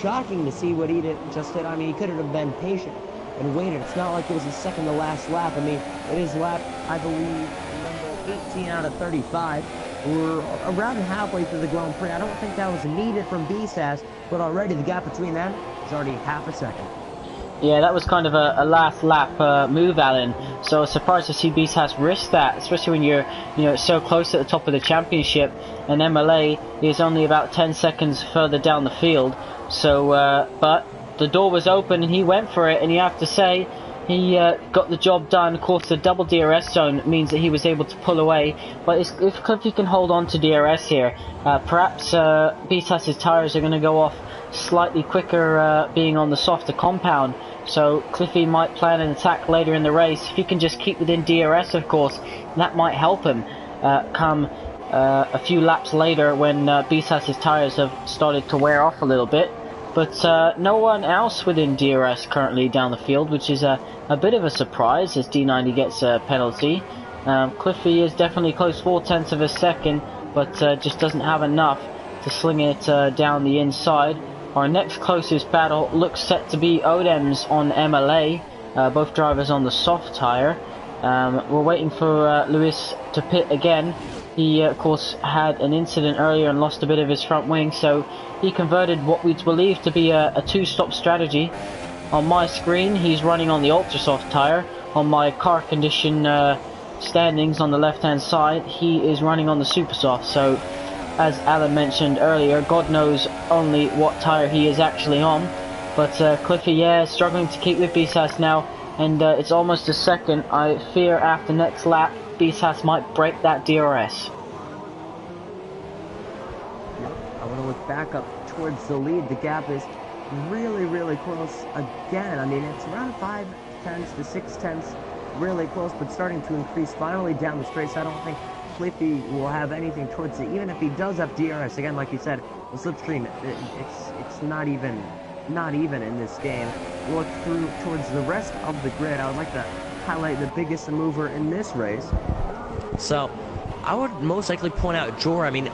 Shocking to see what he just did. I mean, he could have been patient and waited. It's not like it was his second to last lap. I mean, it is lap, I believe, number 18 out of 35. We're around halfway through the Grand Prix. I don't think that was needed from Beast-Taz, but already the gap between them is already half a second. Yeah, that was kind of a last lap move, Alan. So I was surprised to see Beast-Taz risk that, especially when you're so close at the top of the championship, and MLA is only about 10 seconds further down the field. So, but the door was open and he went for it, and you have to say he got the job done. Of course, the double DRS zone means that he was able to pull away, but if Cliffy can hold on to DRS here, perhaps Beast-Taz's tyres are going to go off slightly quicker being on the softer compound. So Cliffy might plan an attack later in the race. If he can just keep within DRS, of course, that might help him come a few laps later when Beast-Taz's tyres have started to wear off a little bit. But no one else within DRS currently down the field, which is a bit of a surprise as D90 gets a penalty. Cliffy is definitely close 0.4 of a second, but just doesn't have enough to sling it down the inside. Our next closest battle looks set to be Odem's on MLA, both drivers on the soft tyre. We're waiting for Lewis to pit again. He, of course, had an incident earlier and lost a bit of his front wing, so he converted what we'd believe to be a two-stop strategy. On my screen, he's running on the ultra soft tyre. On my car condition standings on the left-hand side, he is running on the super soft. So, as Alan mentioned earlier, God knows only what tyre he is actually on. But Cliffy, yeah, struggling to keep with Beast-Taz now, and it's almost a second. I fear after next lap, Beast-Taz might break that DRS. I want to look back up towards the lead. The gap is really, really close again. I mean, it's around 5/10 to 6/10, really close, but starting to increase finally down the straight. So I don't think Cliffy will have anything towards it. Even if he does have DRS, again, like you said, the slipstream, it's not even in this game. Look through towards the rest of the grid. I would like to highlight the biggest mover in this race. So I would most likely point out Jor. I mean,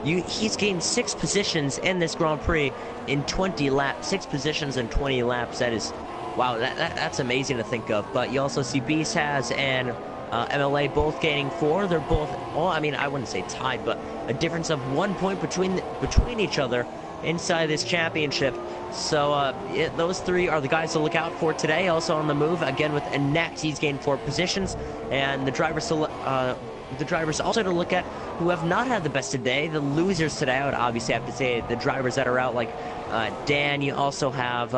he's gained 6 positions in this Grand Prix in 20 laps. 6 positions in 20 laps. That is, wow, that's amazing to think of. But you also see Beast-Taz and MLA both gaining 4. They're both, well, I mean, I wouldn't say tied, but a difference of 1 point between each other inside this championship. So those 3 are the guys to look out for today. Also on the move again with Annette, he's gained 4 positions, and the drivers also to look at who have not had the best of day. The losers today, I would obviously have to say the drivers that are out, like Dan. You also have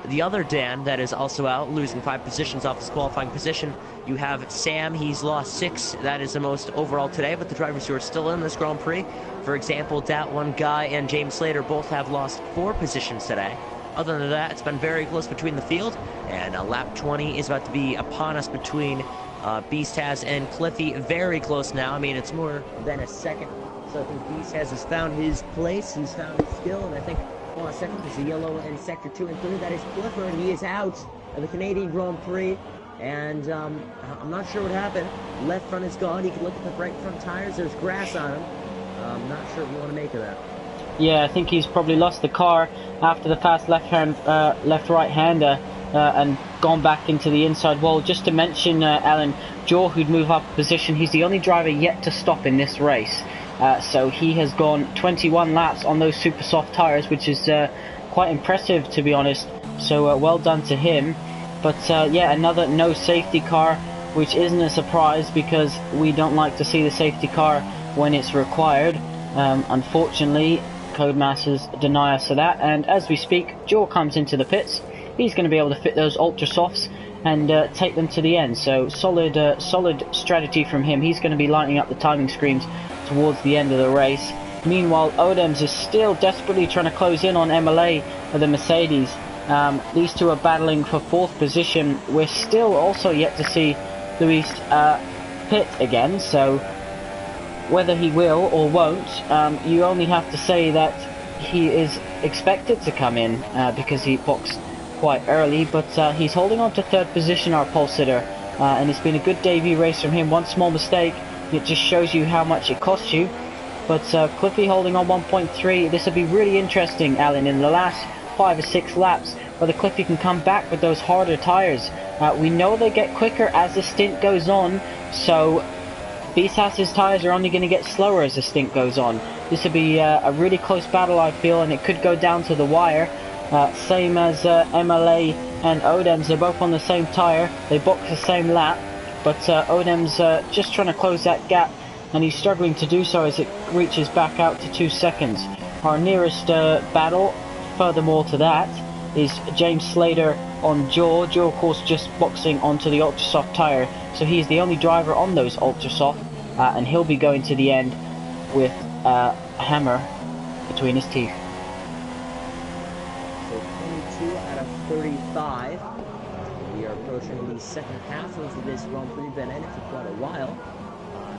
the other Dan that is also out, losing 5 positions off his qualifying position. You have Sam, he's lost 6. That is the most overall today, but the drivers who are still in this Grand Prix, for example, that one guy and James Slater both have lost 4 positions today. Other than that, it's been very close between the field, and lap 20 is about to be upon us between Beast-Taz and Cliffy. Very close now. I mean, it's more than a second. So I think Beast-Taz has found his place, he's found his skill, and I think, hold on a second, there's a yellow in sector 2 and 3. That is Clifford. He is out of the Canadian Grand Prix. And I'm not sure what happened. Left front is gone. You can look at the right front tires. There's grass on them. I'm not sure what you want to make of that. Yeah, I think he's probably lost the car after the fast left-right hander and gone back into the inside wall. Just to mention, Alan, Joe, who'd move up a position, he's the only driver yet to stop in this race. So he has gone 21 laps on those super soft tires, which is quite impressive, to be honest. So well done to him. But yeah, another no safety car, which isn't a surprise because we don't like to see the safety car when it's required. Unfortunately, Codemasters deny us of that, and as we speak, Joe comes into the pits. He's going to be able to fit those ultra softs and take them to the end. So solid strategy from him. He's going to be lighting up the timing screens towards the end of the race. Meanwhile, Odems is still desperately trying to close in on MLA of the Mercedes. These two are battling for 4th position. We're still also yet to see Luis pit again, so whether he will or won't, you only have to say that he is expected to come in because he boxed quite early, but he's holding on to third position, our pole sitter, and it's been a good debut race from him. One small mistake, it just shows you how much it costs you. But Cliffy holding on 1.3. This will be really interesting, Alan, in the last 5 or 6 laps, whether Cliffy can come back with those harder tyres. We know they get quicker as the stint goes on, so BSAS's tyres are only going to get slower as the stint goes on. This will be a really close battle, I feel, and it could go down to the wire. Same as MLA and Odems, they're both on the same tyre. They box the same lap, but Odems just trying to close that gap, and he's struggling to do so as it reaches back out to 2 seconds. Our nearest battle, furthermore to that, is James Slater on Joe. Joe, of course, just boxing onto the ultra soft tyre, so he's the only driver on those ultra soft, and he'll be going to the end with a hammer between his teeth. So 22 out of 35. We are approaching the second half of this Grand Prix. Been in it for quite a while.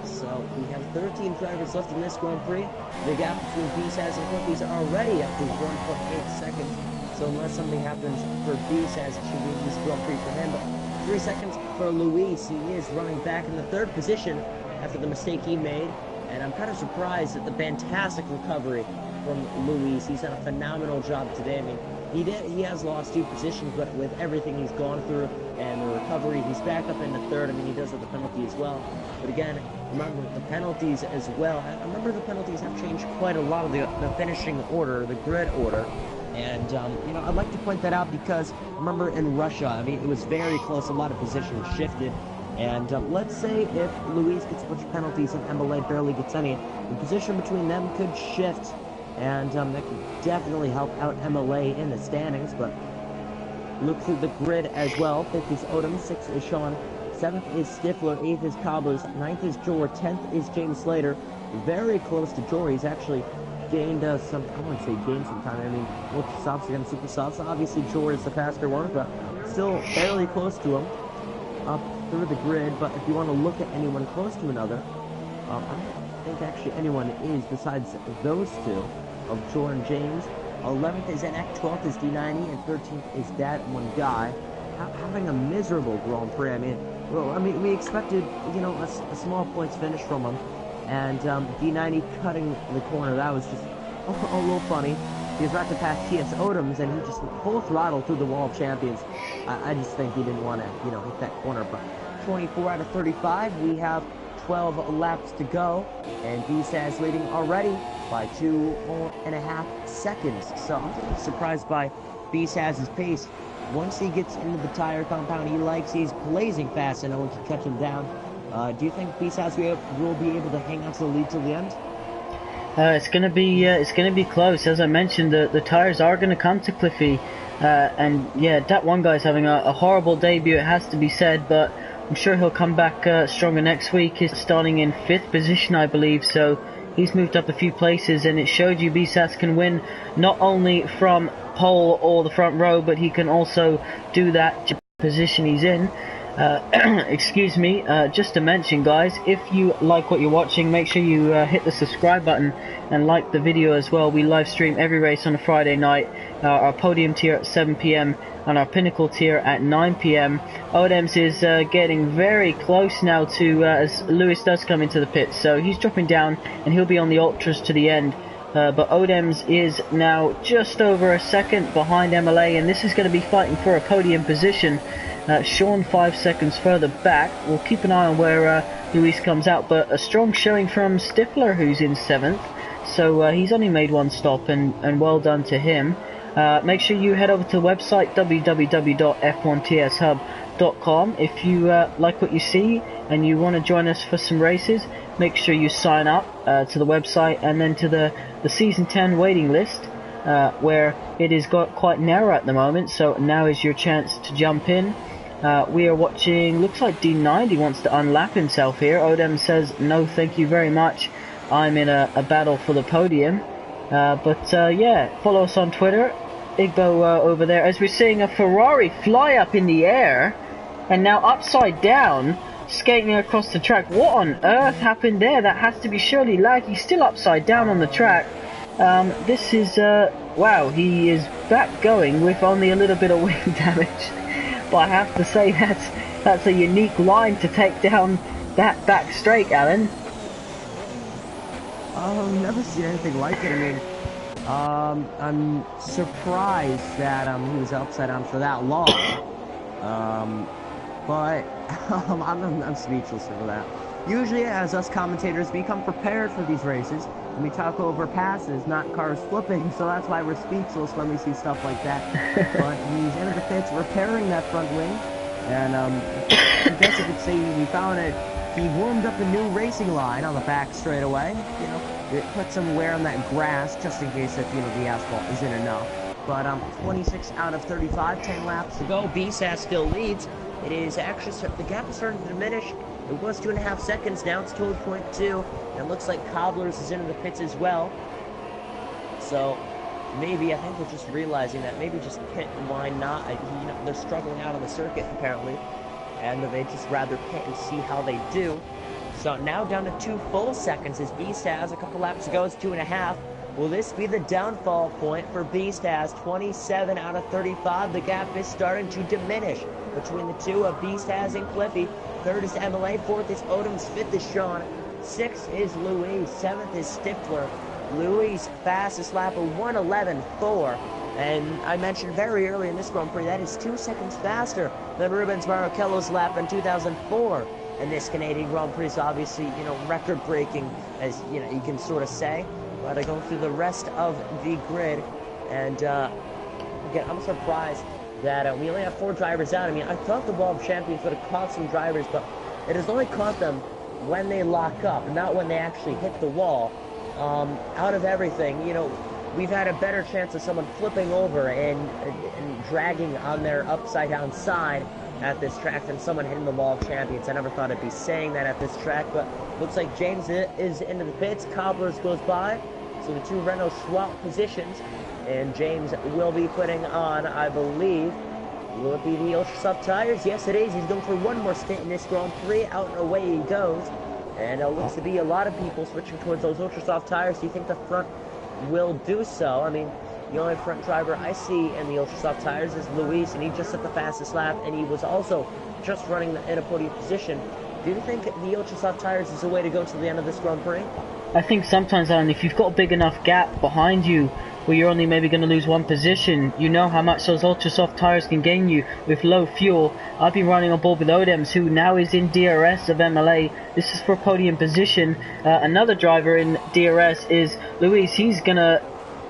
So we have 13 drivers left in this Grand Prix. The gap between BSAS and Cliffy is already up to 1.8 seconds. So unless something happens for BSAS, it should be an easy Grand Prix for him. But 3 seconds for Luis. He is running back in the third position after the mistake he made. And I'm kind of surprised at the fantastic recovery from Luis. He's done a phenomenal job today. I mean, he has lost 2 positions, but with everything he's gone through and the recovery, he's back up in the third. I mean, he does have the penalty as well. But again, remember the penalties as well. I remember the penalties have changed quite a lot of the finishing order, the grid order. And, you know, I'd like to point that out because, remember in Russia, I mean, it was very close. A lot of positions shifted. And let's say if Luis gets a bunch of penalties and MLA barely gets any, the position between them could shift. And that could definitely help out MLA in the standings. But look through the grid as well. 5th is Odom, 6th is Sean, 7th is Stifler, 8th is Cobblers, 9th is Jor, 10th is James Slater. Very close to Jor. He's actually gained some, I wouldn't say gained some time. I mean, ultra softs against super softs. Obviously, Jor is the faster one, but still fairly close to him up through the grid. But if you want to look at anyone close to another, I don't think actually anyone is besides those two of Jor and James. 11th is NX, 12th is D90, and 13th is that one guy. Having a miserable Grand Prix. I mean, we expected, you know, a small points finish from him, and D90 cutting the corner. That was just a little funny. He was about to pass TS Odoms, and he just full throttle through the wall of champions. I just think he didn't want to, you know, hit that corner. But 24 out of 35, we have 12 laps to go, and BSAS leading already by 2.5 seconds. So I'm really surprised by BSAS's pace. Once he gets into the tire compound he likes, he's blazing fast and no one can catch him down. Do you think BSAS will be able to hang on to the lead till the end? It's gonna be close. As I mentioned, the tires are gonna come to Cliffy, and yeah, that one guy's having a horrible debut. It has to be said, but I'm sure he'll come back stronger next week. He's starting in 5th position, I believe, so he's moved up a few places, and it showed you BSAS can win not only from pole or the front row, but he can also do that position he's in. Excuse me, just to mention, guys, if you like what you're watching, make sure you hit the subscribe button and like the video as well. We live stream every race on a Friday night, our podium tier at 7 PM and our Pinnacle tier at 9 PM. Odems is getting very close now to, as Lewis does come into the pits, so he's dropping down and he'll be on the ultras to the end. But Odems is now just over a second behind MLA, and this is going to be fighting for a podium position. Sean 5 seconds further back. We'll keep an eye on where Luis comes out, but a strong showing from Stifler, who's in 7th. So he's only made one stop, and well done to him. Make sure you head over to the website www.f1tshub.com. If you like what you see and you want to join us for some races, make sure you sign up to the website and then to the Season 10 waiting list, where it is got quite narrow at the moment, so now is your chance to jump in. We are watching, looks like D90 wants to unlap himself here. Odem says, no thank you very much, I'm in a battle for the podium. Yeah, follow us on Twitter, Igbo over there, as we're seeing a Ferrari fly up in the air, and now upside down. skating across the track. What on earth happened there? That has to be surely lag. He's still upside down on the track. This is, wow, he is back going with only a little bit of wing damage. But I have to say that's a unique line to take down that back straight, Alan. Never seen anything like it. I mean, I'm surprised that he was upside down for that long. But I'm speechless over that. Usually, as us commentators, we come prepared for these races, and we talk over passes, not cars flipping, so that's why we're speechless when we see stuff like that. But he's in the pits repairing that front wing, and I guess you could say we found it. He warmed up a new racing line on the back straightaway. You know, it put some wear on that grass just in case if, you know, the asphalt isn't enough. But 26 out of 35, 10 laps to go. BSAS still leads. It is actually, the gap is starting to diminish. It was 2.5 seconds, now it's 12.2. And it looks like Cobblers is into the pits as well. So maybe, I think they're just realizing that maybe just pit and why not. You know, they're struggling out on the circuit apparently. And they just rather pit and see how they do. So now down to 2 full seconds as BSAS a couple laps ago is 2.5. Will this be the downfall point for BSAS? 27 out of 35. The gap is starting to diminish between the two of BSAS and Cliffy. Third is MLA. Fourth is Odoms. Fifth is Sean. Sixth is Louise. Seventh is Stifler. Louise fastest lap of 1:11.4. And I mentioned very early in this Grand Prix, that is 2 seconds faster than Rubens Barrichello's lap in 2004. And this Canadian Grand Prix is obviously, you know, record-breaking, as, you know, you can sort of say. But I go through the rest of the grid, and, again, I'm surprised that we only have 4 drivers out. I mean, I thought the Wall of Champions would have caught some drivers, but it has only caught them when they lock up, not when they actually hit the wall. Out of everything, you know, we've had a better chance of someone flipping over and dragging on their upside-down side at this track than someone hitting the Wall of Champions. I never thought I'd be saying that at this track, but looks like James is into the pits. Cobblers goes by, so the 2 Renault swap positions, and James will be putting on, I believe, will it be the Ultra Soft tires? Yes, it is. He's going for one more stint in this Grand Prix. Out and away he goes, and it looks to be a lot of people switching towards those Ultra Soft tires. Do you think the front will do so? I mean, the only front driver I see in the Ultra Soft tires is Luis, and he just set the fastest lap, and he was also just running in a podium position. Do you think the Ultra Soft tires is the way to go to the end of this Grand Prix? I think sometimes, Alan, if you've got a big enough gap behind you where you're only maybe going to lose one position, you know how much those Ultra Soft tires can gain you with low fuel. I've been running on board with Odems, who now is in DRS of MLA. This is for a podium position. Another driver in DRS is Luis. He's going to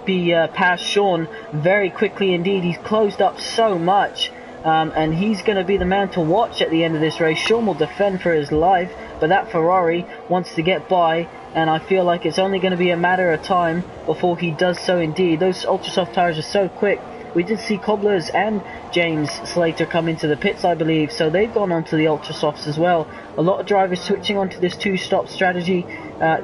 be past Sean very quickly indeed. He's closed up so much, and he's going to be the man to watch at the end of this race. Sean will defend for his life, but that Ferrari wants to get by, and I feel like it's only going to be a matter of time before he does so indeed. Those Ultra Soft tires are so quick. We did see Cobblers and James Slater come into the pits, I believe, so they've gone on to the Ultra Softs as well. A lot of drivers switching onto this 2-stop strategy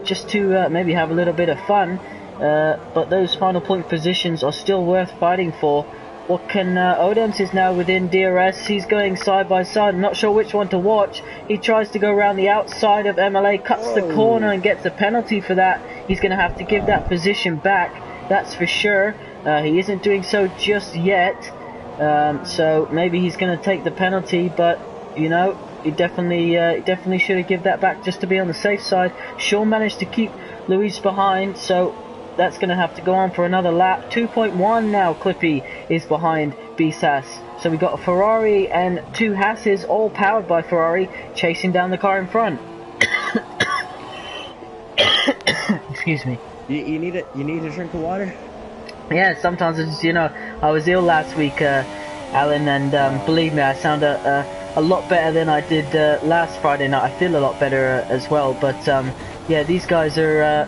just to maybe have a little bit of fun. But those final point positions are still worth fighting for. What can Odems is now within DRS. He's going side by side. I'm not sure which one to watch. He tries to go around the outside of MLA, cuts the corner and gets a penalty for that. He's going to have to give that position back, that's for sure. He isn't doing so just yet, so maybe he's going to take the penalty, but you know, he definitely should have given that back just to be on the safe side. Sean managed to keep Luis behind, so that's going to have to go on for another lap. 2.1 now, Clippy is behind BSAS. So we got a Ferrari and 2 Hasses, all powered by Ferrari, chasing down the car in front. Excuse me. You need a drink of water? Yeah, sometimes it's just, you know, I was ill last week, Alan, and believe me, I sound a lot better than I did last Friday night. I feel a lot better as well, but yeah, these guys are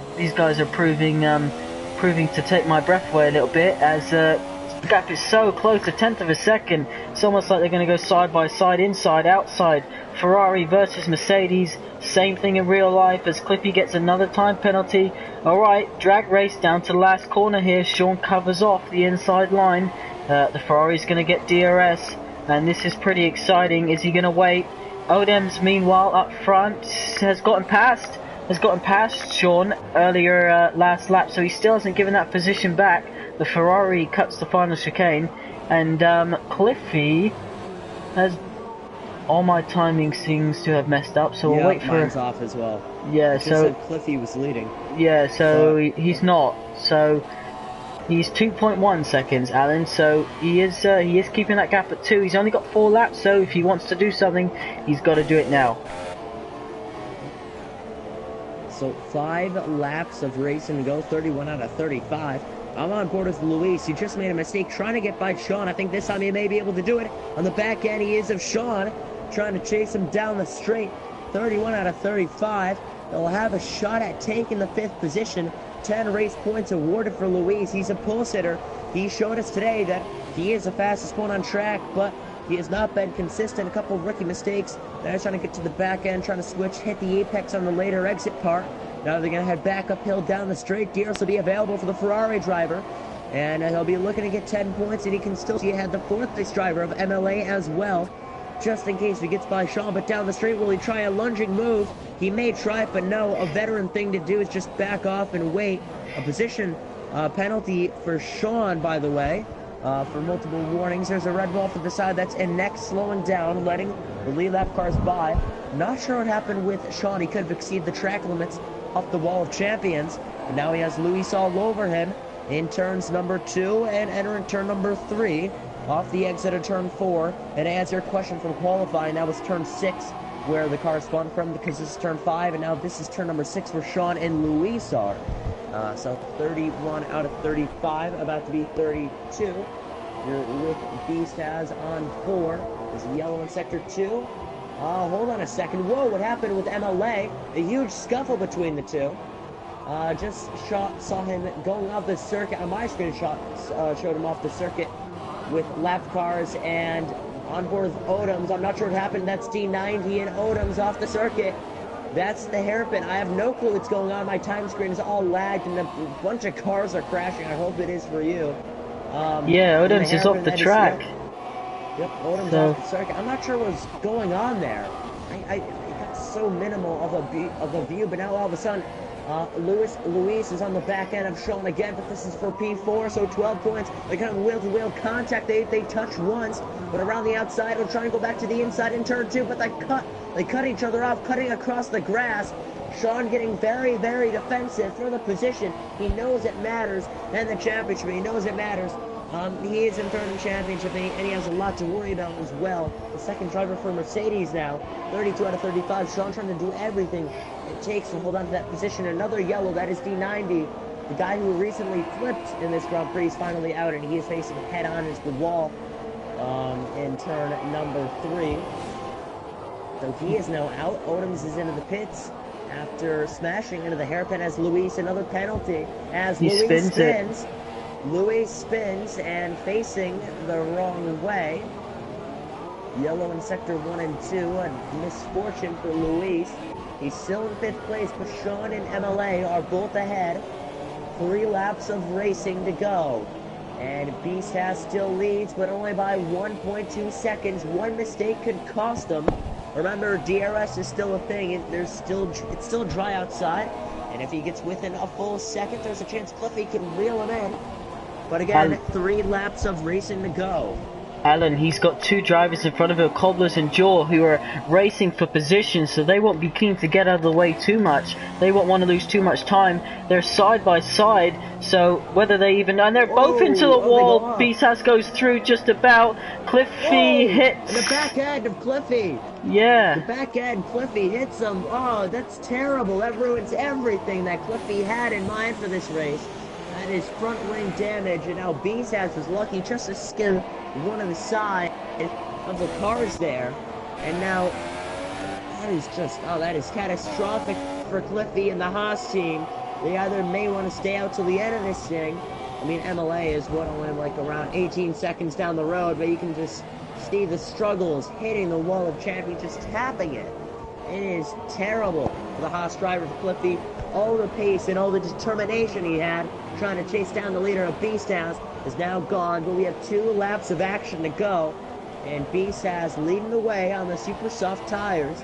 proving to take my breath away a little bit, as the gap is so close, a tenth of a second. It's almost like they're going to go side by side, inside, outside. Ferrari versus Mercedes, same thing in real life, as Clippy gets another time penalty. Alright, drag race down to the last corner here. Sean covers off the inside line. The Ferrari's going to get DRS, and this is pretty exciting. Is he going to wait? Odems, meanwhile, up front, has gotten past Sean earlier last lap, so he still hasn't given that position back. The Ferrari cuts the final chicane, and Cliffy has... All my timing seems to have messed up, so we'll wait for... mine's off as well. Yeah, it just so... said Cliffy was leading. Yeah, so he's not. So he's 2.1 seconds, Alan. So he is keeping that gap at 2. He's only got 4 laps, so if he wants to do something, he's got to do it now. So 5 laps of racing to go, 31 out of 35. I'm on board with Luis. He just made a mistake trying to get by Sean. I think this time he may be able to do it. On the back end, he is of Sean, trying to chase him down the straight. 31 out of 35. They'll have a shot at taking the 5th position. 10 race points awarded for Luis. He's a pole sitter. He showed us today that he is the fastest one on track, but he has not been consistent. A couple of rookie mistakes. Now he's trying to get to the back end, trying to switch, hit the apex on the later exit part. Now they're going to head back uphill down the straight. Gears will be available for the Ferrari driver. And he'll be looking to get 10 points, and he can still see ahead the 4th place driver of MLA as well, just in case he gets by Sean. But down the straight, will he try a lunging move? He may try it, but no. A veteran thing to do is just back off and wait. A position penalty for Sean, by the way, for multiple warnings. There's a red ball for the side. That's in next, slowing down, letting the lead lap cars by. Not sure what happened with Sean. He could have exceeded the track limits off the wall of champions. And now he has Luis all over him in turns number 2 and entering turn number 3 off the exit of turn 4. And to answer your question from qualifying, that was turn 6 where the car spun from, because this is turn 5, and now this is turn number 6 where Sean and Luis are. So 31 out of 35, about to be 32. You're with Beast has on 4. There's yellow in sector 2. Hold on a second. Whoa, what happened with MLA? A huge scuffle between the two. Just saw him going off the circuit. On my screenshot, showed him off the circuit with lap cars and on board with Odoms. I'm not sure what happened. That's D90 and Odoms off the circuit. That's the hairpin. I have no clue what's going on. My time screen is all lagged and a bunch of cars are crashing. I hope it is for you. Yeah, Odoms is off the track. Yep, Odom's off the circuit. I'm not sure what's going on there. I got so minimal of a view, but now all of a sudden, Luis is on the back end of Sean again, but this is for P4, so 12 points. They kind of wheel-to-wheel contact. They touch once, but around the outside, they'll try and go back to the inside in turn 2, but they cut each other off, cutting across the grass. Sean getting very, very defensive for the position. He knows it matters, and the championship, he knows it matters. He is in third in championship, and he has a lot to worry about as well. The second driver for Mercedes now, 32 out of 35. Sean trying to do everything it takes to hold on to that position. Another yellow, that is D90. The guy who recently flipped in this Grand Prix is finally out, and he is facing head-on into the wall in turn number 3. So he is now out. Odoms is into the pits after smashing into the hairpin as Luis. Another penalty as Luis spins. Luis spins and facing the wrong way. Yellow in sector 1 and 2, a misfortune for Luis. He's still in 5th place, but Sean and MLA are both ahead. 3 laps of racing to go. And Beast has still leads, but only by 1.2 seconds. One mistake could cost him. Remember, DRS is still a thing. It's still dry outside. And if he gets within a full second, there's a chance Cliffy can reel him in. But again, 3 laps of racing to go. Alan, he's got 2 drivers in front of him, Cobblers and Jaw, who are racing for position, so they won't be keen to get out of the way too much. They won't want to lose too much time. They're side by side, so whether they even... And they're both into the wall. Bisas goes through just about. Cliffy hits... And the back end of Cliffy. Yeah. The back end, Cliffy hits him. Oh, that's terrible. That ruins everything that Cliffy had in mind for this race. That is front wing damage, and now Bisas was lucky just to skim one of the side of the cars there. And now, that is just, that is catastrophic for Cliffy and the Haas team. They either may want to stay out till the end of this thing. I mean, MLA is only like around 18 seconds down the road, but you can just see the struggles hitting the wall of champions, just tapping it. It is terrible for the Haas driver, for Cliffy. All the pace and all the determination he had trying to chase down the leader of Beast House is now gone, but we have 2 laps of action to go. And Beast leading the way on the super soft tires.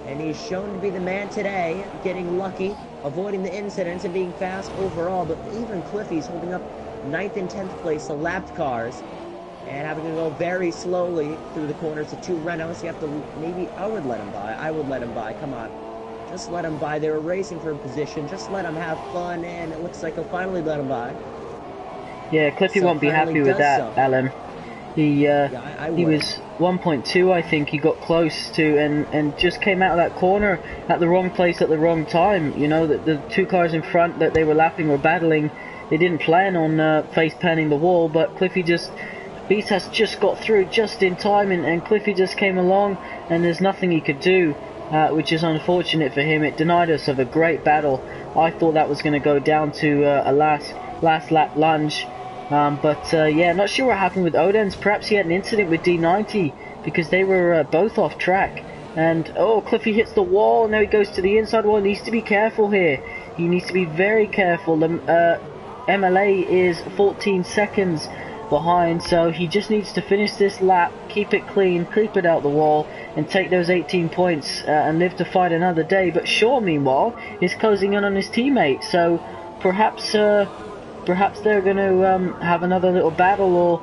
And he's shown to be the man today, getting lucky, avoiding the incidents and being fast overall. But even Cliffy's holding up 9th and 10th place, the lapped cars, and having to go very slowly through the corners. The two Renaults, you have to, maybe I would let him by, come on. Just let him by. They were racing for a position. Just let him have fun, and it looks like he'll finally let him by. Yeah, Cliffy won't be happy with that, Alan. He was 1.2, I think he got close to, and just came out of that corner at the wrong place at the wrong time. You know, the two cars in front that they were lapping were battling. They didn't plan on face panning the wall, but Cliffy Beast has just got through just in time, and Cliffy just came along, and there's nothing he could do, which is unfortunate for him. It denied us of a great battle. I thought that was going to go down to a last lap lunge. Yeah, not sure what happened with Odense. Perhaps he had an incident with D90 because they were both off track. And Cliffy hits the wall. Now he goes to the inside wall. He needs to be careful here. He needs to be very careful. MLA is 14 seconds behind, so he just needs to finish this lap, keep it clean, keep it out the wall, and take those 18 points and live to fight another day. But Shaw, meanwhile, is closing in on his teammate. So perhaps they're going to have another little battle, or,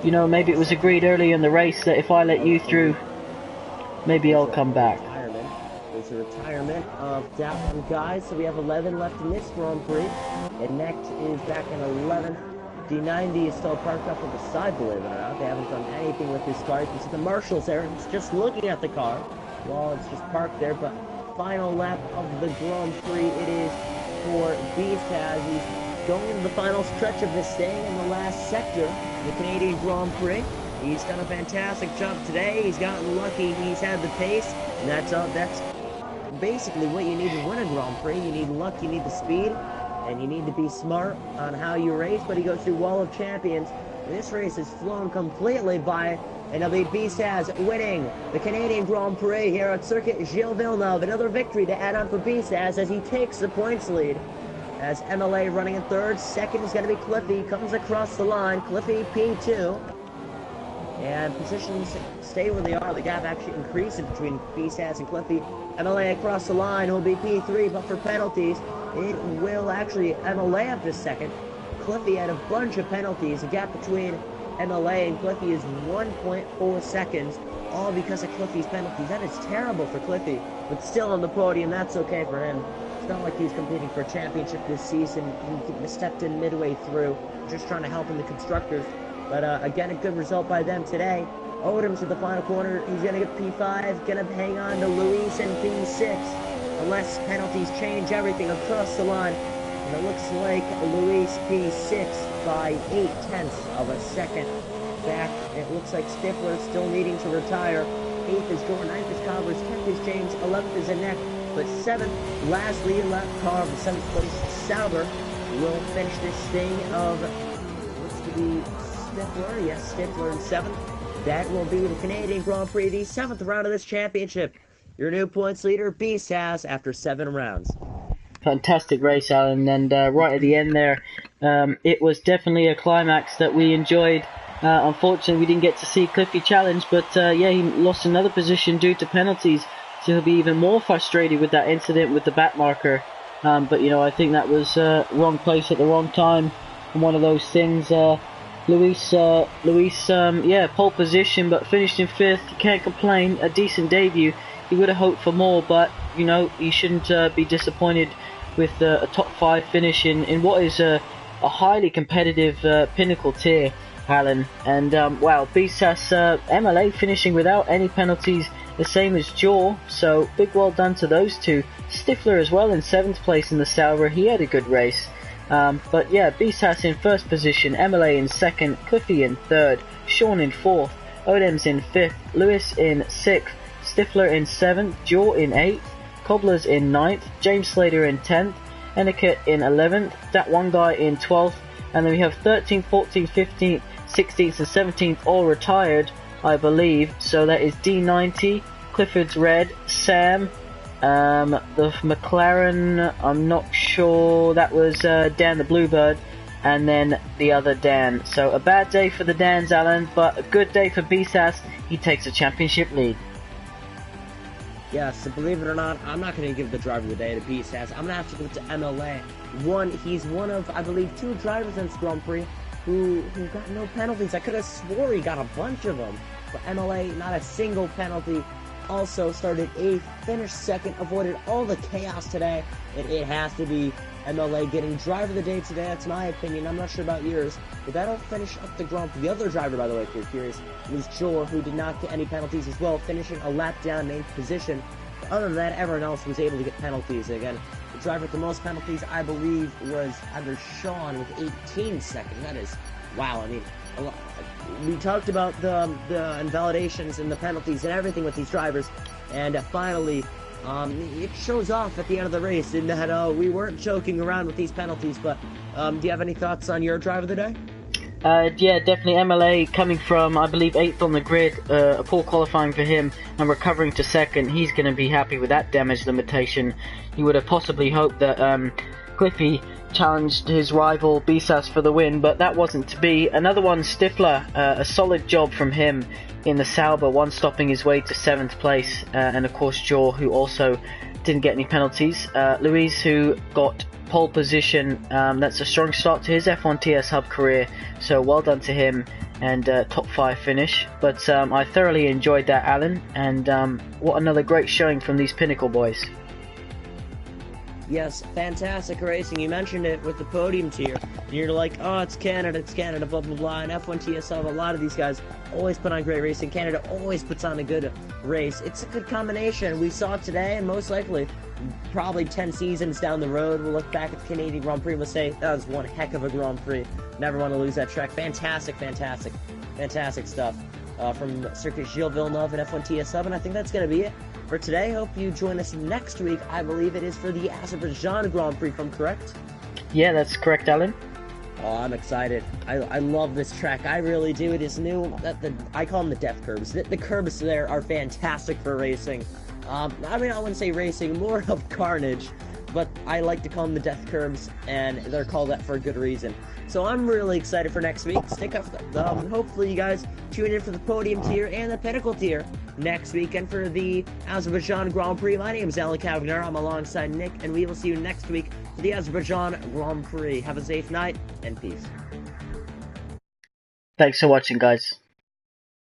you know, maybe it was agreed early in the race that if I let you through, maybe I'll come back. There's a retirement of that one, guys. So we have 11 left in this Grand Prix. And next is back in 11th. D90 is still parked up at the side, believe it or not. They haven't done anything with this car. You can see the marshals there. It's just looking at the car while it's just parked there. But final lap of the Grand Prix, it is for Beast. He's going into the final stretch of this thing in the last sector, the Canadian Grand Prix. He's done a fantastic job today. He's gotten lucky. He's had the pace, and that's basically what you need to win a Grand Prix. You need luck, you need the speed, and you need to be smart on how you race. But he goes through Wall of Champions. This race has flown completely by, and it'll be Beast winning the Canadian Grand Prix here at Circuit Gilles Villeneuve. Another victory to add on for Beast as he takes the points lead. As MLA running in third, second is going to be Cliffy, comes across the line, Cliffy P2. And positions stay where they are. The gap actually increases between Beast and Cliffy. MLA across the line will be P3, but for penalties, it will actually MLA up to second. Cliffy had a bunch of penalties. The gap between MLA and Cliffy is 1.4 seconds, all because of Cliffy's penalties. That is terrible for Cliffy, but still on the podium, that's okay for him. It's not like he's competing for a championship this season. He stepped in midway through, just trying to help in the constructors. But again, a good result by them today. Odom to the final corner. He's going to get P5, going to hang on to Luis and P6. Unless penalties change everything across the line. And it looks like Luis P6 by 0.8 of a second back. It looks like Stifler still needing to retire. 8th is Gore, 9th is Covers, 10th is James, 11th is Annette. But 7th, last lead lap car of the 7th place, Sauber, will finish this thing of, looks to be Stifler, yes, Stifler in 7th. That will be the Canadian Grand Prix, the 7th round of this championship. Your new points leader, Beast has, after 7 rounds. Fantastic race, Alan, and right at the end there, it was definitely a climax that we enjoyed. Unfortunately, we didn't get to see Cliffy challenge, but yeah, he lost another position due to penalties, so he'll be even more frustrated with that incident with the back marker. But, you know, I think that was wrong place at the wrong time, and one of those things. Luis, yeah, pole position, but finished in 5th. You can't complain. A decent debut. He would have hoped for more, but, you know, he shouldn't be disappointed with a top 5 finish in what is a highly competitive Pinnacle tier, Alan. And, wow, Beast has MLA finishing without any penalties, the same as Jaw, so big well done to those two. Stifler as well in 7th place in the Sauber. He had a good race. But yeah, Beast has in 1st position, MLA in 2nd, Cliffy in 3rd, Sean in 4th, Odems in 5th, Lewis in 6th, Stifler in 7th, Jaw in 8th, Cobblers in 9th, James Slater in 10th, Eniket in 11th, that one guy in 12th, and then we have 13th, 14th, 15th, 16th and 17th all retired, I believe. So that is D90, Clifford's red, Sam, the McLaren, I'm not sure, that was Dan the Bluebird, and then the other Dan. So a bad day for the Dans, Alan, but a good day for BSAS. He takes a championship lead. Yes, so believe it or not, I'm not going to give the driver of the day to BSAS. I'm going to have to give it to MLA. He's one of, I believe, 2 drivers in this Grand Prix who got no penalties. I could have swore he got a bunch of them, but MLA, not a single penalty. Also started 8th, finished 2nd, avoided all the chaos today. It has to be MLA getting driver of the day today. That's my opinion. I'm not sure about yours, but that'll finish up the Grand Prix. The other driver, by the way, if you're curious, was Joel, who did not get any penalties as well, finishing a lap down, 9th position. But other than that, everyone else was able to get penalties. Again, the driver with the most penalties, I believe, was either Sean with 18 seconds. That is, wow. I mean, we talked about the invalidations and the penalties and everything with these drivers, and finally, it shows off at the end of the race in that we weren't joking around with these penalties. But do you have any thoughts on your drive of the day? Yeah, definitely MLA coming from, I believe, 8th on the grid, a poor qualifying for him, and recovering to 2nd. He's going to be happy with that damage limitation. He would have possibly hoped that Cliffy challenged his rival BSAS for the win, but that wasn't to be. Another one, Stifler, a solid job from him in the Sauber, one stopping his way to 7th place, and of course Jaw, who also didn't get any penalties. Luis, who got pole position, that's a strong start to his F1 TS Hub career, so well done to him, and top 5 finish. But I thoroughly enjoyed that, Alan, and what another great showing from these Pinnacle boys. Yes, fantastic racing. You mentioned it with the podium tier. And you're like, oh, it's Canada, blah, blah, blah. And F1 TSL, a lot of these guys always put on great racing. Canada always puts on a good race. It's a good combination. We saw it today, and most likely, probably 10 seasons down the road, we'll look back at the Canadian Grand Prix and we'll say, that was one heck of a Grand Prix. Never want to lose that track. Fantastic stuff from Circuit Gilles Villeneuve and F1 TSL. And I think that's going to be it for today. Hope you join us next week. I believe it is for the Azerbaijan Grand Prix, if I'm correct. Yeah, that's correct, Alan. Oh, I'm excited. I love this track. I really do. It is new. I call them the death curbs. The curbs there are fantastic for racing. I mean, I wouldn't say racing, more of carnage, but I like to call them the death curbs, and they're called that for a good reason. So I'm really excited for next week. Stick up. Hopefully you guys tune in for the podium tier and the Pinnacle tier next weekend for the Azerbaijan Grand Prix. My name is Alan Cavagnar. I'm alongside Nick, and we will see you next week for the Azerbaijan Grand Prix. Have a safe night, and peace. Thanks for watching, guys.